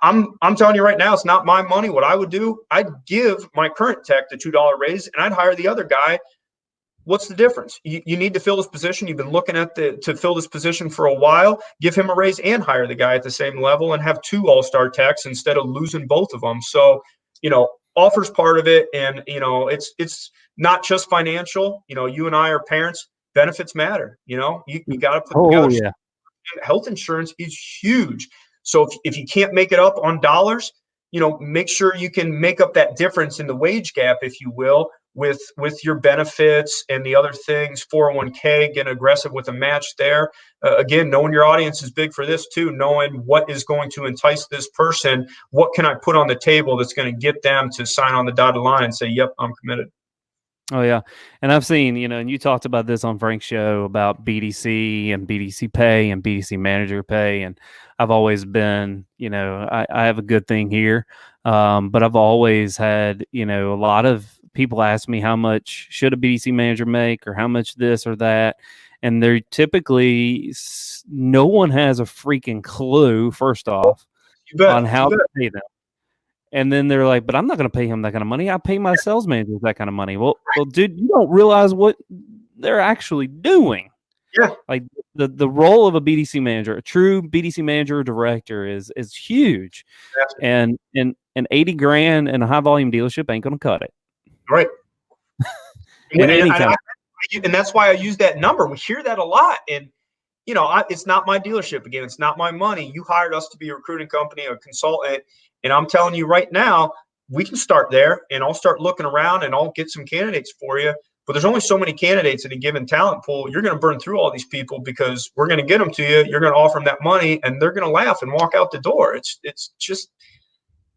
I'm telling you right now, it's not my money. What I would do, I'd give my current tech the $2 raise, and I'd hire the other guy. What's the difference? You need to fill this position. You've been looking to fill this position for a while. Give him a raise and hire the guy at the same level, and have two all-star techs instead of losing both of them. So, offers part of it, and it's not just financial. You and I are parents. Benefits matter. You got to put Oh together. yeah. Health insurance is huge. So if you can't make it up on dollars, make sure you can make up that difference in the wage gap, if you will, with your benefits and the other things. 401k, get aggressive with a match there. Again, knowing your audience is big for this too. Knowing what is going to entice this person, what can I put on the table that's going to get them to sign on the dotted line and say, "Yep, I'm committed." Oh yeah, and I've seen, and you talked about this on Frank's show about BDC and BDC pay and BDC manager pay, and I've always been, I have a good thing here, but I've always had, a lot of people ask me how much should a BDC manager make, or how much this or that, and they're typically no one has a freaking clue. First off, You bet. on You how bet. to pay them. And then they're like, "But I'm not going to pay him that kind of money. I pay my sales managers that kind of money." Well, dude, you don't realize what they're actually doing. Yeah. Like the role of a BDC manager, a true BDC manager or director, is huge. And 80 grand in a high volume dealership ain't going to cut it. Right. In any kind of. And that's why I use that number. We hear that a lot, and it's not my dealership. Again, it's not my money. You hired us to be a recruiting company, a consultant, and I'm telling you right now, we can start there, and I'll start looking around, and I'll get some candidates for you. But there's only so many candidates in a given talent pool. You're going to burn through all these people, because we're going to get them to you. You're going to offer them that money, and they're going to laugh and walk out the door. It's just,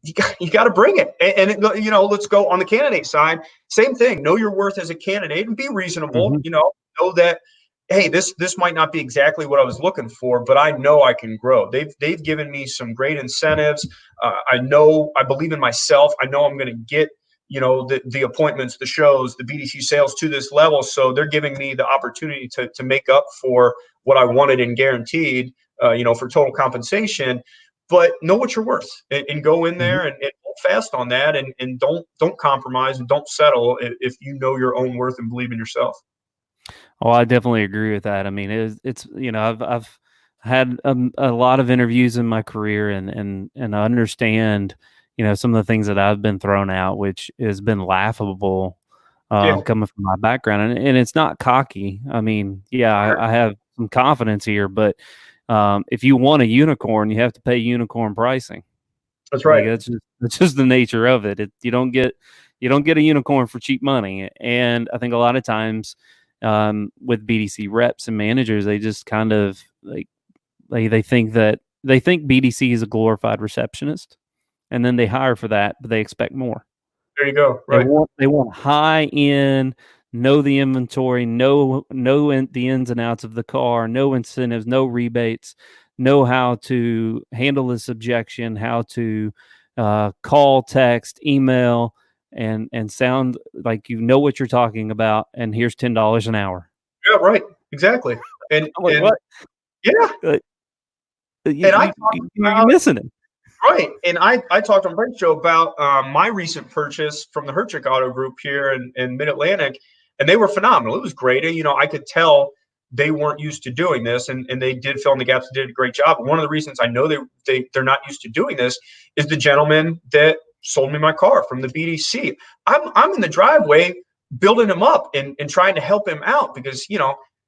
you got to bring it. And let's go on the candidate side. Same thing. Know your worth as a candidate and be reasonable. Mhm. Know that, hey, this might not be exactly what I was looking for, but I know I can grow. They've given me some great incentives. I believe in myself. I know I'm going to get the appointments, the shows, the BDC sales to this level. So they're giving me the opportunity to make up for what I wanted and guaranteed. For total compensation. but know what you're worth and go in there and hold fast on that, and don't compromise and don't settle if you know your own worth and believe in yourself. Oh, I definitely agree with that. I mean, it's I've had a lot of interviews in my career, and I understand some of the things that I've been thrown out, which has been laughable, Yeah, coming from my background, and it's not cocky. I mean, yeah, I have some confidence here, but if you want a unicorn, you have to pay unicorn pricing. that's Like right. that's just the nature of it. You don't get a unicorn for cheap money. And I think a lot of times with BDC reps and managers, they just kind of they think that they think BDC is a glorified receptionist, and then they hire for that, but they expect more. There you go. They Right. want high end, know the inventory, know the ins and outs of the car, no incentives, no rebates, know how to handle this objection, how to call, text, email, and sound like you know what you're talking about. And here's $10 an hour. Yeah, right. Exactly. And I'm like, and what? yeah, Uh, and I talked you're about missing it. right. And I talked on Break Show about my recent purchase from the Hertrick Auto Group here in Mid Atlantic, and they were phenomenal. It was great. I could tell they weren't used to doing this, and they did fill in the gaps and did a great job. One of the reasons I know they're not used to doing this is the gentleman that sold me my car from the BDC. I'm in the driveway building him up and trying to help him out because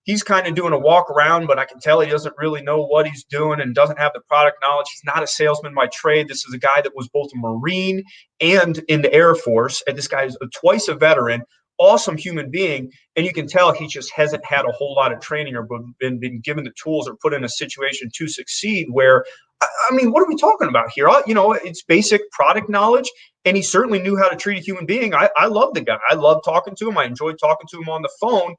he's kind of doing a walk around, but I can tell he doesn't really know what he's doing and doesn't have the product knowledge. He's not a salesman by trade. This is a guy that was both a Marine and in the Air Force. And this guy is twice a veteran, awesome human being. And you can tell he just hasn't had a whole lot of training or been given the tools or put in a situation to succeed where, I mean, what are we talking about here? It's basic product knowledge. And he certainly knew how to treat a human being. I love the guy. I love talking to him. I enjoyed talking to him on the phone.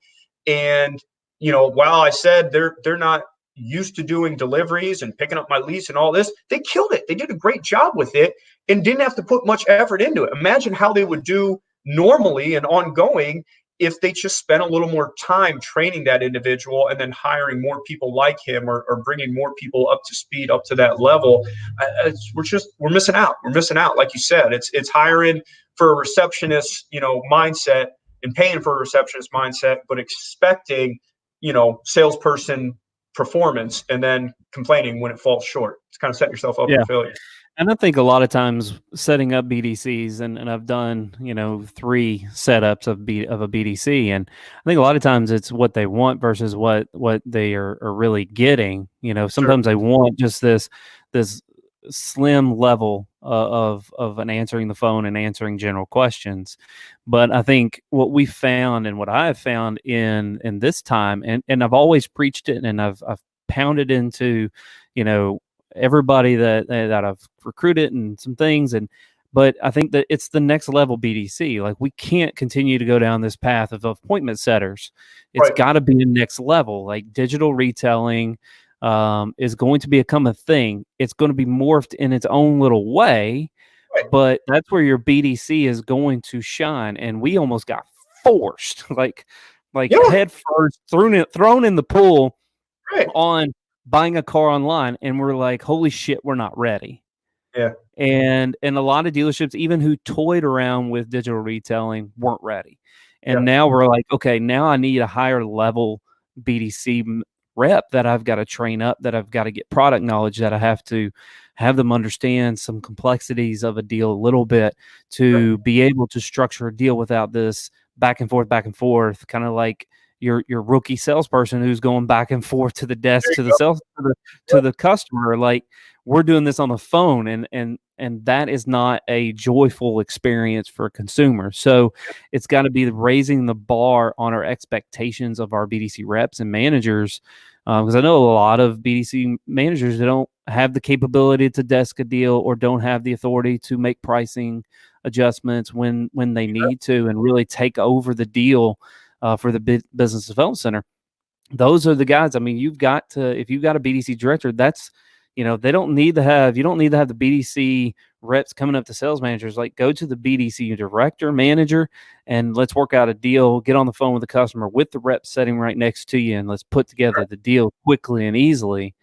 And while I said they're not used to doing deliveries and picking up my lease and all this, they killed it. They did a great job with it and didn't have to put much effort into it. Imagine how they would do normally and ongoing if they just spent a little more time training that individual and then hiring more people like him or bringing more people up to speed, up to that level. We're missing out. We're missing out. Like you said, it's hiring for a receptionist, mindset and paying for a receptionist mindset, but expecting salesperson performance and then complaining when it falls short. It's kind of setting yourself up for failure. And I think a lot of times setting up BDCs, and I've done 3 setups of a BDC, and I think a lot of times it's what they want versus what they are really getting. Sometimes they want just this slim level of an answering the phone and answering general questions. But I think what we found and what I have found in this time, and I've always preached it, and I've pounded into everybody that I've recruited and some things, but I think that it's the next level BDC. Like, we can't continue to go down this path of appointment setters. It's Right. got to be a next level. Like, digital retailing is going to become a thing. It's going to be morphed in its own little way, Right. but that's where your BDC is going to shine. And we almost got forced, like head first, thrown in the pool Right. on buying a car online, and we're like, holy shit, we're not ready. Yeah. And a lot of dealerships, even who toyed around with digital retailing, weren't ready. And now we're like, okay, now I need a higher level BDC rep that I've got to train up, that I've got to get product knowledge, that I have to have them understand some complexities of a deal a little bit to be able to structure a deal without this back and forth, kind of like your rookie salesperson who's going back and forth to the desk to the customer. Like, we're doing this on the phone, and that is not a joyful experience for a consumer. So it's got to be raising the bar on our expectations of our BDC reps and managers, because I know a lot of BDC managers that don't have the capability to desk a deal or don't have the authority to make pricing adjustments when they need to and really take over the deal for the business development center. Those are the guys. I mean, you've got to, if you've got a BDC director, that's, you don't need to have the BDC reps coming up to sales managers. Like, go to the BDC director, manager, and let's work out a deal. Get on the phone with the customer with the rep sitting right next to you, and let's put together the deal quickly and easily.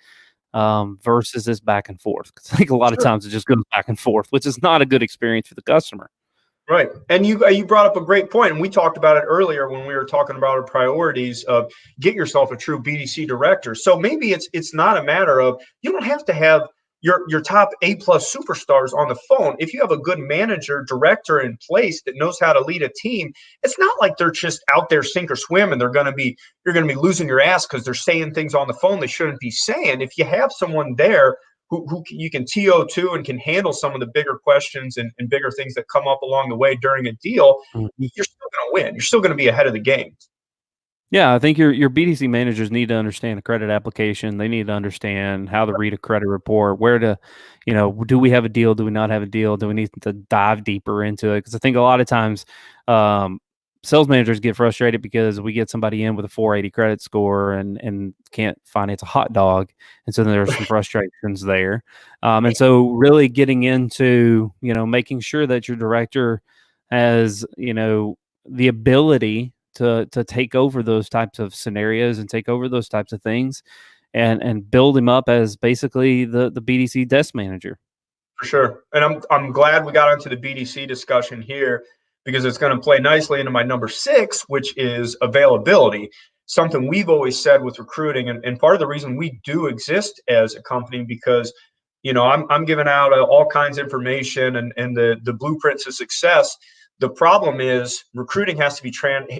versus this back and forth. 'Cause I think a lot of times it just goes back and forth, which is not a good experience for the customer. Right. And you brought up a great point, and we talked about it earlier when we were talking about our priorities of get yourself a true BDC director. So maybe it's not a matter of you don't have to have your top A+ superstars on the phone. If you have a good manager, director in place that knows how to lead a team, it's not like they're just out there sink or swim and you're gonna be losing your ass because they're saying things on the phone they shouldn't be saying. If you have someone there who you can TO2 and can handle some of the bigger questions and bigger things that come up along the way during a deal, you're still going to win. You're still going to be ahead of the game. Yeah, I think your BDC managers need to understand a credit application. They need to understand how to read a credit report, where to, do we have a deal? Do we not have a deal? Do we need to dive deeper into it? Because I think a lot of times sales managers get frustrated because we get somebody in with a 480 credit score and can't finance a hot dog. And so there's some frustrations there. And so really getting into, making sure that your director has, the ability to take over those types of scenarios and take over those types of things and build him up as basically the BDC desk manager. For sure. And I'm glad we got into the BDC discussion here because it's going to play nicely into my number 6, which is availability. Something we've always said with recruiting, and part of the reason we do exist as a company because I'm giving out all kinds of information and the blueprints of success. The problem is recruiting has to be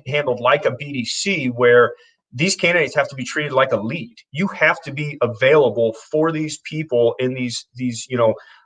handled like a BDC where these candidates have to be treated like a lead. You have to be available for these people in these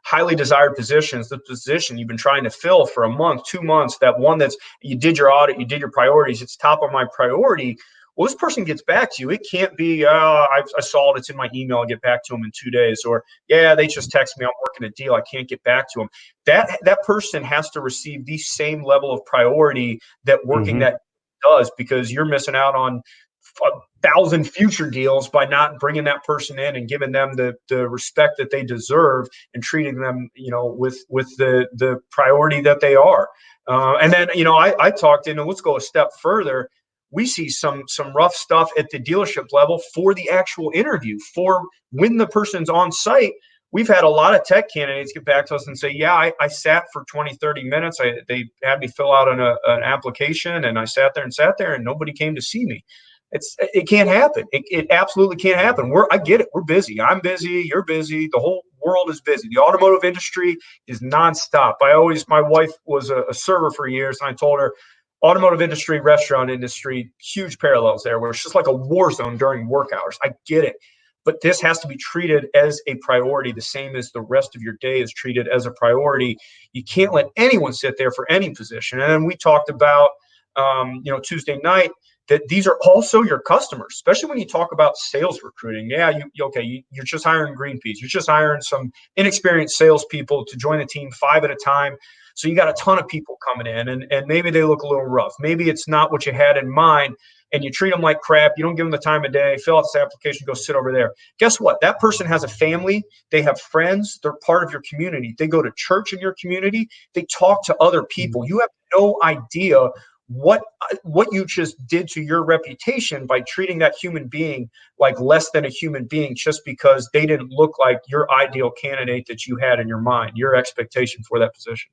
highly desired positions, the position you've been trying to fill for a month, 2 months, that one that's you did your audit, you did your priorities, it's top of my priority. Well, this person gets back to you. It can't be, I saw it, it's in my email, I'll get back to them in 2 days. Or, yeah, they just text me, I'm working a deal, I can't get back to them. That person has to receive the same level of priority that working that does, because you're missing out on 1,000 future deals by not bringing that person in and giving them the respect that they deserve and treating them, with the priority that they are. And then, I talked in, and let's go a step further. We see some rough stuff at the dealership level for the actual interview, for when the person's on site. We've had a lot of tech candidates get back to us and say, yeah, I sat for 20, 30 minutes. They had me fill out an application, and I sat there and nobody came to see me. It can't happen. It absolutely can't happen. I get it. We're busy. I'm busy. You're busy. The whole world is busy. The automotive industry is nonstop. My wife was a server for years, and I told her, automotive industry, restaurant industry, huge parallels there, where it's just like a war zone during work hours. I get it. But this has to be treated as a priority, the same as the rest of your day is treated as a priority. You can't let anyone sit there for any position. And then we talked about, Tuesday night, that these are also your customers, especially when you talk about sales recruiting. Yeah, you're just hiring green peas. You're just hiring some inexperienced salespeople to join the team 5 at a time. So you got a ton of people coming in, and maybe they look a little rough. Maybe it's not what you had in mind, and you treat them like crap. You don't give them the time of day. Fill out this application, go sit over there. Guess what? That person has a family. They have friends. They're part of your community. They go to church in your community. They talk to other people. You have no idea what you just did to your reputation by treating that human being like less than a human being just because they didn't look like your ideal candidate that you had in your mind, your expectation for that position.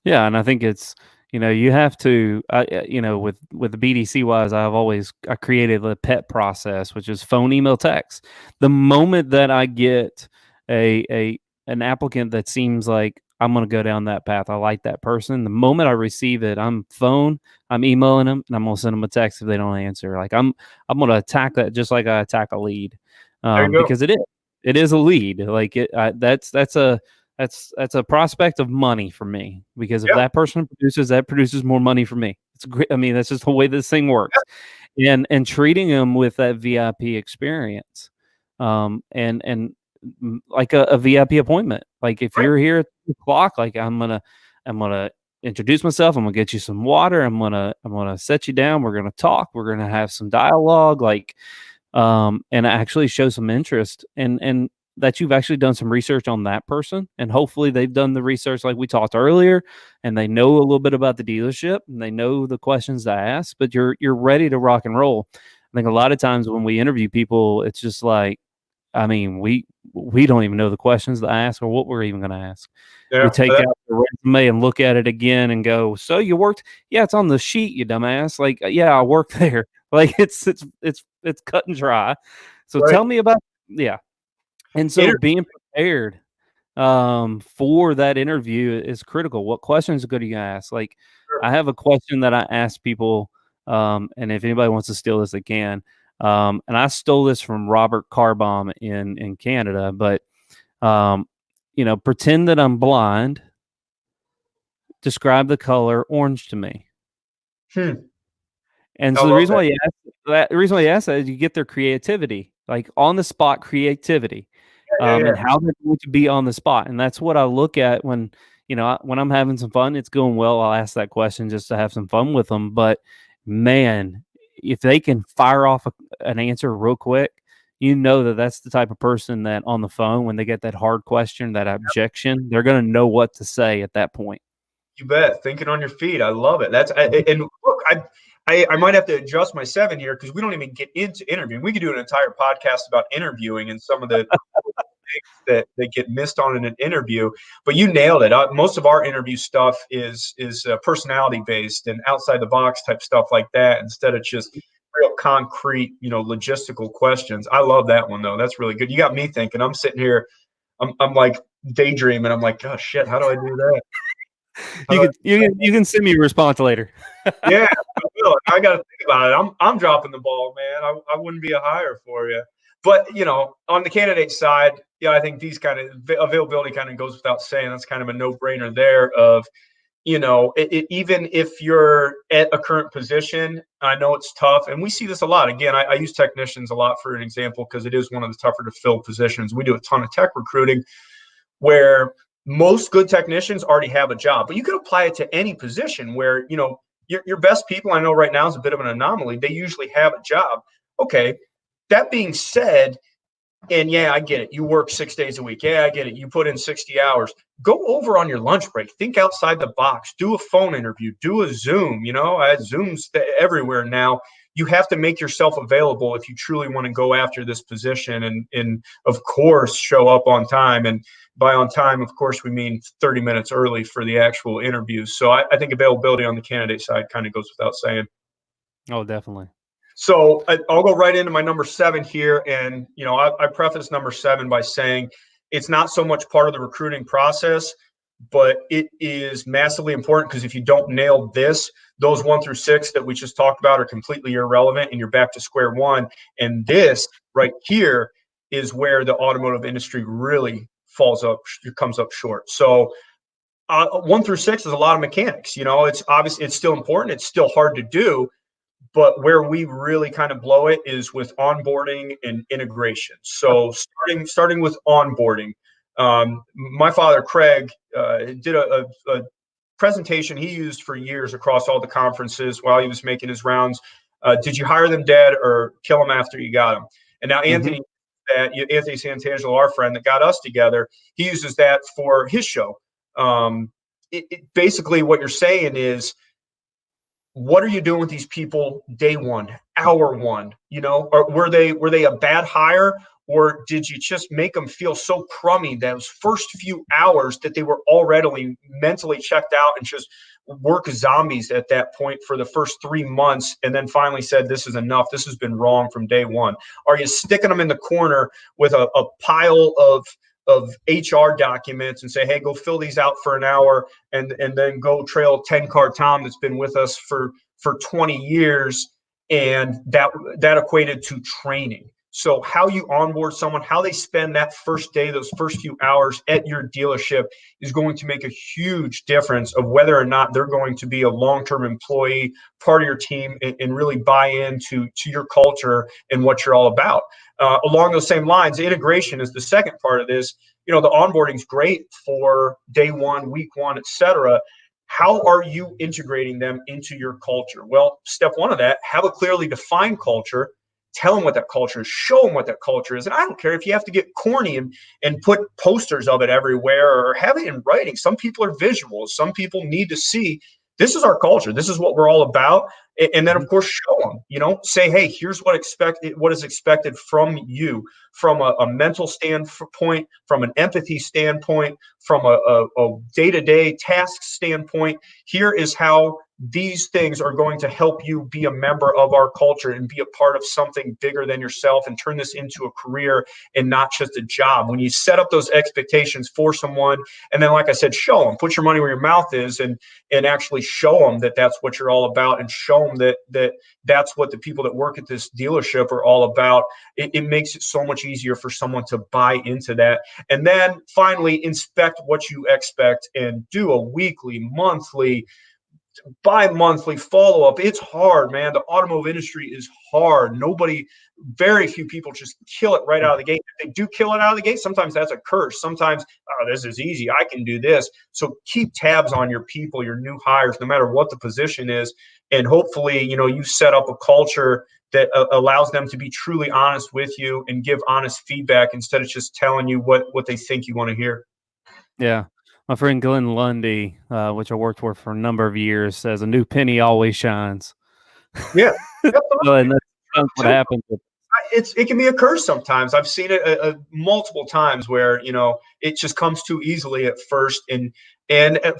Yeah, and I think it's, you have to, with the BDC wise, I created a PET process, which is phone, email, text. The moment that I get an applicant that seems like I'm going to go down that path, I like that person. The moment I receive it, I'm emailing them, and I'm going to send them a text if they don't answer. Like I'm going to attack that just like I attack a lead, because it is a lead. Like that's a prospect of money for me, because if that person produces more money for me. It's great. I mean, that's just the way this thing works. And treating them with that VIP experience, and like a VIP appointment. Like if you're here at 2:00, like I'm gonna introduce myself. I'm gonna get you some water. I'm gonna set you down. We're gonna talk. We're gonna have some dialogue. And actually show some interest and that you've actually done some research on that person, and hopefully they've done the research like we talked earlier, and they know a little bit about the dealership, and they know the questions to ask, but you're ready to rock and roll. I think a lot of times when we interview people, it's just like, I mean, we don't even know the questions to ask or what we're even going to ask. Yeah, We take out the resume and look at it again and go, "So you worked? Yeah, it's on the sheet, you dumbass. Like, yeah, I worked there. Like, it's cut and dry. So right. tell me about yeah." And so being prepared for that interview is critical. What questions are good you ask? Like, I have a question that I ask people, and if anybody wants to steal this, they can. And I stole this from Robert Carbom in Canada, but pretend that I'm blind. Describe the color orange to me. And I so the love reason that. why you ask that is you get their creativity, like on the spot creativity, Yeah. and how they're going to be on the spot. And that's what I look at when when I'm having some fun, it's going well. I'll ask that question just to have some fun with them. But man, if they can fire off an answer real quick, that's the type of person that on the phone, when they get that hard question, that objection, they're going to know what to say at that point. You bet. Thinking on your feet. I love it. And look, I might have to adjust my 7 here because we don't even get into interviewing. We could do an entire podcast about interviewing and some of the things that get missed on in an interview. But you nailed it. Most of our interview stuff is personality based and outside the box type stuff like that, instead of just real concrete, logistical questions. I love that one though. That's really good. You got me thinking. I'm sitting here. I'm like daydreaming. I'm like, oh shit, how do I do that? You can send me a response later. Yeah, I will. I got to think about it. I'm dropping the ball, man. I wouldn't be a hire for you. But on the candidate side, I think these kind of availability kind of goes without saying. That's kind of a no-brainer there. Of even if you're at a current position, I know it's tough, and we see this a lot. Again, I use technicians a lot for an example because it is one of the tougher to fill positions. We do a ton of tech recruiting where most good technicians already have a job, but you could apply it to any position where, your best people, I know right now is a bit of an anomaly. They usually have a job. Okay. That being said, and yeah, I get it. You work 6 days a week. Yeah, I get it. You put in 60 hours. Go over on your lunch break. Think outside the box. Do a phone interview. Do a Zoom. Zoom's everywhere now. You have to make yourself available if you truly want to go after this position and of course, show up on time. And by on time, of course, we mean 30 minutes early for the actual interview. So I think availability on the candidate side kind of goes without saying. Oh, definitely. So I'll go right into my number 7 here. And, I preface number 7 by saying it's not so much part of the recruiting process, but it is massively important because if you don't nail this, those 1 through 6 that we just talked about are completely irrelevant and you're back to square one. And this right here is where the automotive industry really comes up short. So 1 through 6 is a lot of mechanics. It's obvious, it's still important. It's still hard to do. But where we really kind of blow it is with onboarding and integration. So starting with onboarding, my father, Craig, did a presentation he used for years across all the conferences while he was making his rounds. Did you hire them dead or kill them after you got them? And now Anthony Santangelo, our friend that got us together, he uses that for his show. Basically what you're saying is, what are you doing with these people day one, hour one? Or were they a bad hire, or did you just make them feel so crummy those first few hours that they were already mentally checked out and just work zombies at that point for the first 3 months, and then finally said, this is enough, this has been wrong from day one? Are you sticking them in the corner with a pile of HR documents and say, hey, go fill these out for an hour and then go trail 10-car Tom that's been with us for 20 years? And that equated to training. So how you onboard someone, how they spend that first day, those first few hours at your dealership is going to make a huge difference of whether or not they're going to be a long-term employee, part of your team, and really buy into your culture and what you're all about. Along those same lines, integration is the second part of this. The onboarding is great for day one, week one, etc. How are you integrating them into your culture? Well, step one of that, have a clearly defined culture. Tell them what that culture is. Show them what that culture is. And I don't care if you have to get corny and put posters of it everywhere or have it in writing. Some people are visuals. Some people need to see, this is our culture. This is what we're all about. And then of course show them, say, hey, here's what is expected from you, from a mental standpoint, from an empathy standpoint, from a day-to-day task standpoint. Here is how these things are going to help you be a member of our culture and be a part of something bigger than yourself and turn this into a career and not just a job. When you set up those expectations for someone, and then, like I said, show them, put your money where your mouth is, and actually show them that that's what you're all about, and show them that that's what the people that work at this dealership are all about. It makes it so much easier for someone to buy into that. And then finally, inspect what you expect and do a weekly, monthly, bi-monthly follow-up. It's hard, man. The automotive industry is hard. Very few people just kill it right out of the gate. If they do kill it out of the gate, sometimes that's a curse. Sometimes, oh, this is easy, I can do this. So keep tabs on your people, your new hires, no matter what the position is. And hopefully, you set up a culture that allows them to be truly honest with you and give honest feedback instead of just telling you what they think you want to hear. Yeah. My friend Glenn Lundy, which I worked for a number of years, says a new penny always shines. Yeah. And that's what happens. It can be a curse sometimes. I've seen it multiple times where, it just comes too easily at first. And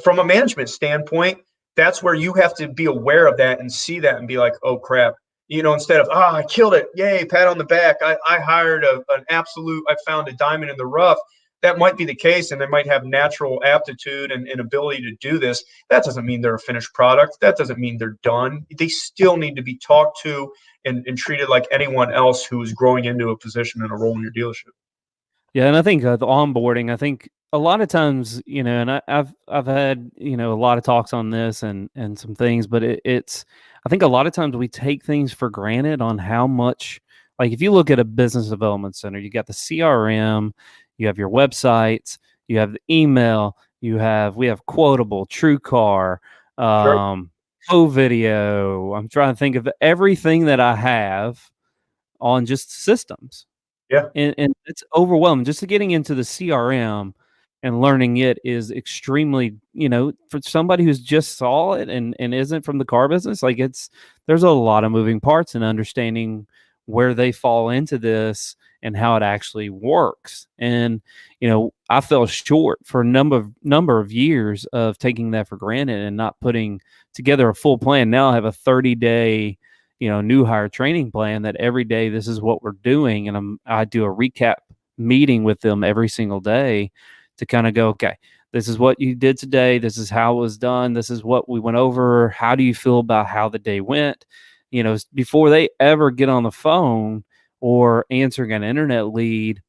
from a management standpoint, that's where you have to be aware of that and see that and be like, oh, crap. Instead of, I killed it. Yay, pat on the back. I hired I found a diamond in the rough. That might be the case, and they might have natural aptitude and ability to do this. That doesn't mean they're a finished product. That doesn't mean they're done. They still need to be talked to and treated like anyone else who is growing into a position and a role in your dealership. Yeah, and I think the onboarding, I think a lot of times, and I've had, a lot of talks on this and some things, but it's I think a lot of times we take things for granted on how much, like if you look at a business development center, you got the CRM, you have your websites, you have the email, we have Quotable, TrueCar, Co-Video. I'm trying to think of everything that I have on just systems. Yeah. And it's overwhelming. Just getting into the CRM and learning it is extremely, for somebody who's just saw it and isn't from the car business, like there's a lot of moving parts and understanding where they fall into this and how it actually works. And, I fell short for a number of years of taking that for granted and not putting together a full plan. Now I have a 30-day new hire training plan that every day this is what we're doing. And I do a recap meeting with them every single day to kind of go, okay, this is what you did today. This is how it was done. This is what we went over. How do you feel about how the day went? Before they ever get on the phone or answering an internet lead,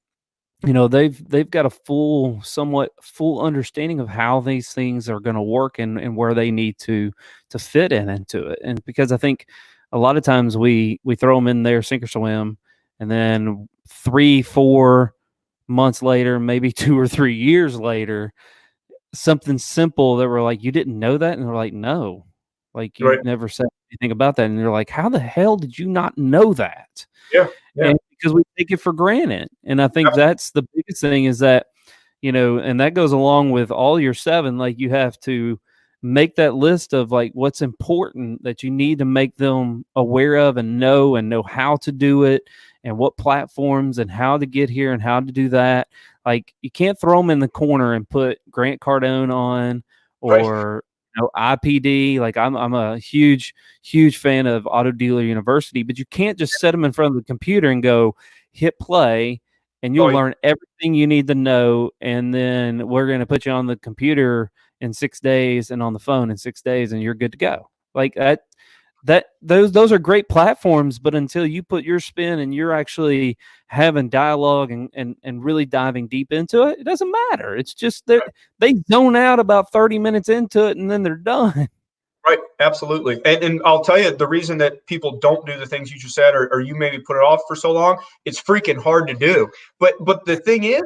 they've got a somewhat full understanding of how these things are going to work and where they need to fit into it. And because I think a lot of times we throw them in there, sink or swim, and then 3-4 months later, maybe 2 or 3 years later, something simple that we're like, you didn't know that? And we're like, no, like you never said anything about that. And they're like, how the hell did you not know that? Yeah. And because we take it for granted. And I think that's the biggest thing is that, and that goes along with all your 7, like you have to make that list of like what's important that you need to make them aware of and know how to do it and what platforms and how to get here and how to do that. Like you can't throw them in the corner and put Grant Cardone on or IPD. Like I'm a huge fan of Auto Dealer University, but you can't just set them in front of the computer and go hit play and you'll learn everything you need to know. And then we're going to put you on the computer in 6 days and on the phone in 6 days and you're good to go. Like those are great platforms, but until you put your spin and you're actually having dialogue and really diving deep into it, it doesn't matter. It's just that they zone out about 30 minutes into it and then they're done. Right. Absolutely. And I'll tell you, the reason that people don't do the things you just said, or you maybe put it off for so long, it's freaking hard to do. But the thing is,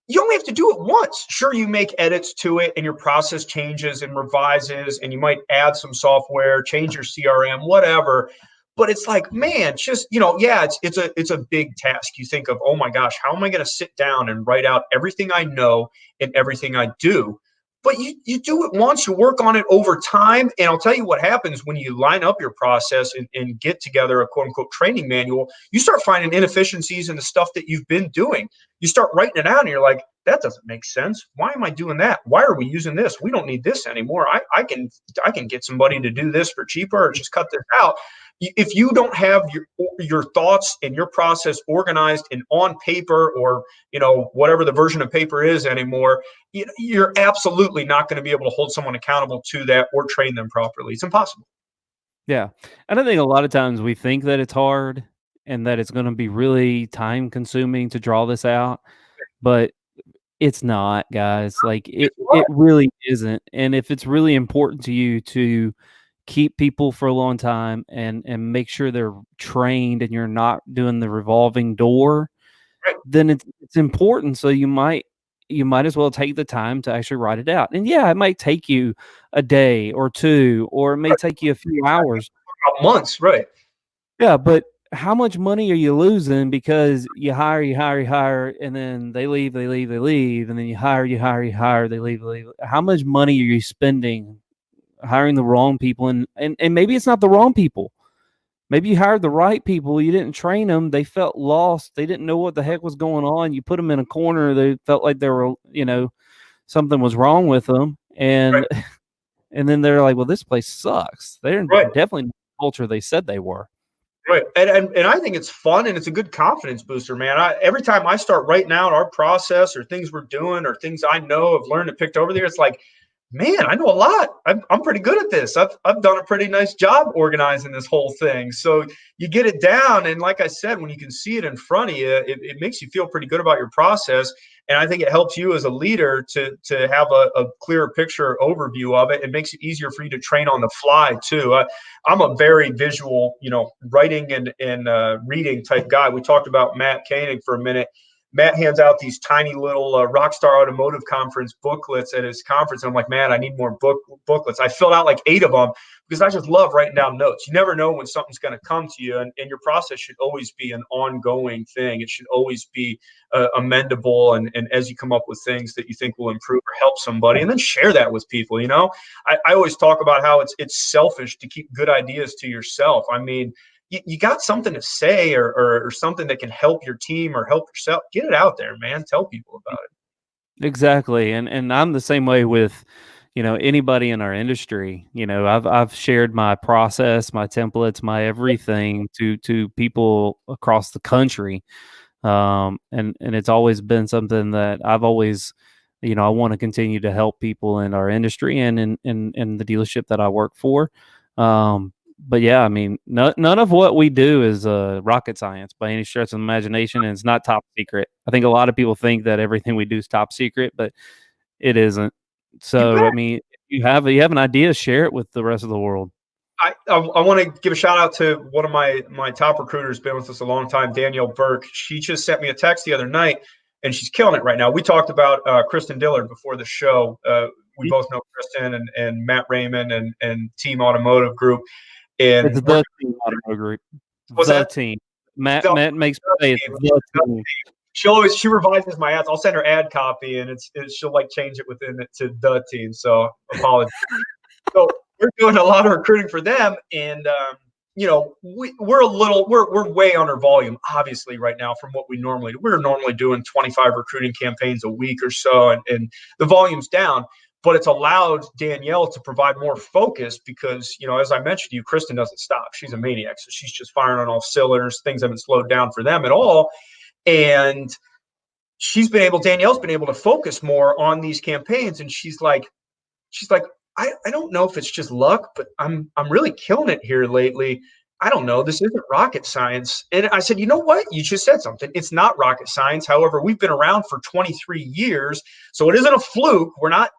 you only have to do it once. Sure, you make edits to it and your process changes and revises and you might add some software, change your CRM, whatever. But it's like, man, just, it's a big task. You think of, oh my gosh, how am I going to sit down and write out everything I know and everything I do? but you do it once, you work on it over time. And I'll tell you what happens when you line up your process and get together a quote unquote training manual. You start finding inefficiencies in the stuff that you've been doing. You start writing it out and you're like, that doesn't make sense. Why am I doing that? Why are we using this? We don't need this anymore. I can get somebody to do this for cheaper, or just cut this out. If you don't have your thoughts and your process organized and on paper, or whatever the version of paper is anymore, you're absolutely not going to be able to hold someone accountable to that or train them properly. It's impossible. Yeah. And I think a lot of times we think that it's hard and that it's going to be really time consuming to draw this out, but it's not, guys. Like it really isn't. And if it's really important to you to keep people for a long time and make sure they're trained and you're not doing the revolving door, Right. then it's important. So you might as well take the time to actually write it out. And yeah, it might take you a day or two, or it may take you a few hours. Months, right. Yeah, but how much money are you losing because you hire, and then they leave, and then you hire, they leave. How much money are you spending hiring the wrong people? And maybe it's not the wrong people. Maybe you hired the right people. You didn't train them. They felt lost. They didn't know what the heck was going on. You put them in a corner. They felt like they were, something was wrong with them. And Right. and then they're like, well, this place sucks. They're Right. definitely not the culture they said they were. Right. And I think it's fun and it's a good confidence booster, man. Every time I start writing out our process or things we're doing or things I know have learned and picked over there, it's like, man, I know a lot. I'm pretty good at this. I've done a pretty nice job organizing this whole thing. So you get it down. And like I said, when you can see it in front of you, it makes you feel pretty good about your process. And I think it helps you as a leader to have a clearer picture overview of it. It makes it easier for you to train on the fly too. I'm a very visual, writing and reading type guy. We talked about Matt Koenig for a minute. Matt hands out these tiny little Rockstar Automotive Conference booklets at his conference. And I'm like, man, I need more booklets. I filled out like 8 of them because I just love writing down notes. You never know when something's going to come to you. And your process should always be an ongoing thing. It should always be amendable. And as you come up with things that you think will improve or help somebody, and then share that with people. I always talk about how it's selfish to keep good ideas to yourself. I mean, you got something to say or something that can help your team or help yourself, get it out there, man. Tell people about it. Exactly. And I'm the same way with, anybody in our industry. I've shared my process, my templates, my everything to people across the country. And it's always been something that I've always, I want to continue to help people in our industry and in the dealership that I work for. But yeah, I mean, none of what we do is rocket science by any stretch of the imagination, and it's not top secret. I think a lot of people think that everything we do is top secret, but it isn't. So, I mean, if you have an idea, share it with the rest of the world. I want to give a shout out to one of my top recruiters, been with us a long time, Danielle Burke. She just sent me a text the other night, and she's killing it right now. We talked about Kristen Dillard before the show. We both know Kristen and Matt Raymond and Team Automotive Group. And it's the Team Automotive Group. What's that? Team. Matt makes me say it's the team. She revises my ads. I'll send her ad copy, and she'll like change it within it to the team. So apologies. So we're doing a lot of recruiting for them, and we're way under volume, obviously, right now from what we normally do. We're normally doing 25 recruiting campaigns a week or so, and the volume's down. But it's allowed Danielle to provide more focus because, as I mentioned to you, Kristen doesn't stop. She's a maniac. So she's just firing on all cylinders. Things haven't slowed down for them at all. And Danielle's been able to focus more on these campaigns. And she's like, I don't know if it's just luck, but I'm really killing it here lately. I don't know. This isn't rocket science. And I said, you know what? You just said something. It's not rocket science. However, we've been around for 23 years. So it isn't a fluke. We're not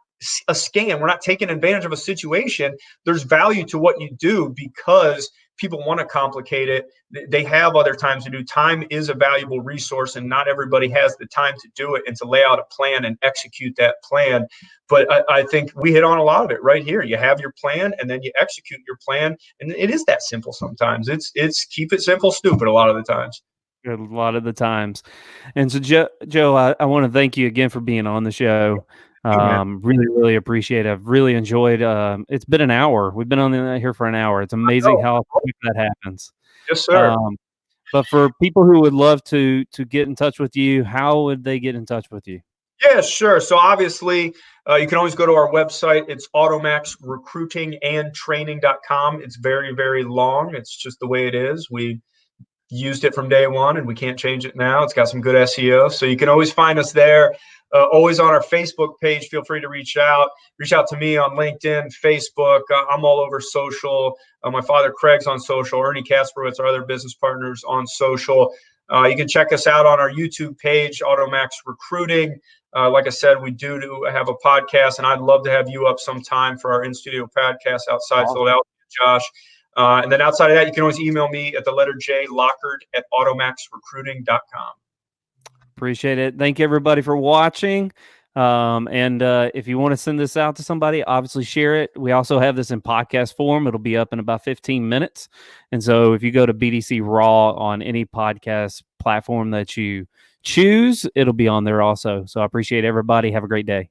a scam. We're not taking advantage of a situation. There's value to what you do because people want to complicate it. They have other times to do. Time is a valuable resource, and not everybody has the time to do it and to lay out a plan and execute that plan. But I think we hit on a lot of it right here. You have your plan, and then you execute your plan, and it is that simple sometimes. It's keep it simple, stupid a lot of the times. A lot of the times. And so, Joe, I want to thank you again for being on the show. Really, really appreciate it. I've really enjoyed. It's been an hour. We've been on here for an hour. It's amazing how quick that happens. Yes, sir. But for people who would love to get in touch with you, how would they get in touch with you? Yeah, sure. So obviously, you can always go to our website. It's automaxrecruitingandtraining.com. It's very, very long. It's just the way it is. We used it from day one and we can't change it now. It's got some good SEO. So you can always find us there. Always on our Facebook page. Feel free to reach out. Reach out to me on LinkedIn, Facebook. I'm all over social. My father Craig's on social. Ernie Kasperowitz, our other business partners, on social. You can check us out on our YouTube page, Automax Recruiting. Like I said, we do have a podcast, and I'd love to have you up sometime for our in-studio podcast outside Philadelphia, Josh. And then outside of that, you can always email me at the letter J, Lockard@automaxrecruiting.com. Appreciate it. Thank you, everybody, for watching. And if you want to send this out to somebody, obviously share it. We also have this in podcast form. It'll be up in about 15 minutes. And so if you go to BDC RAW on any podcast platform that you choose, it'll be on there also. So I appreciate everybody. Have a great day.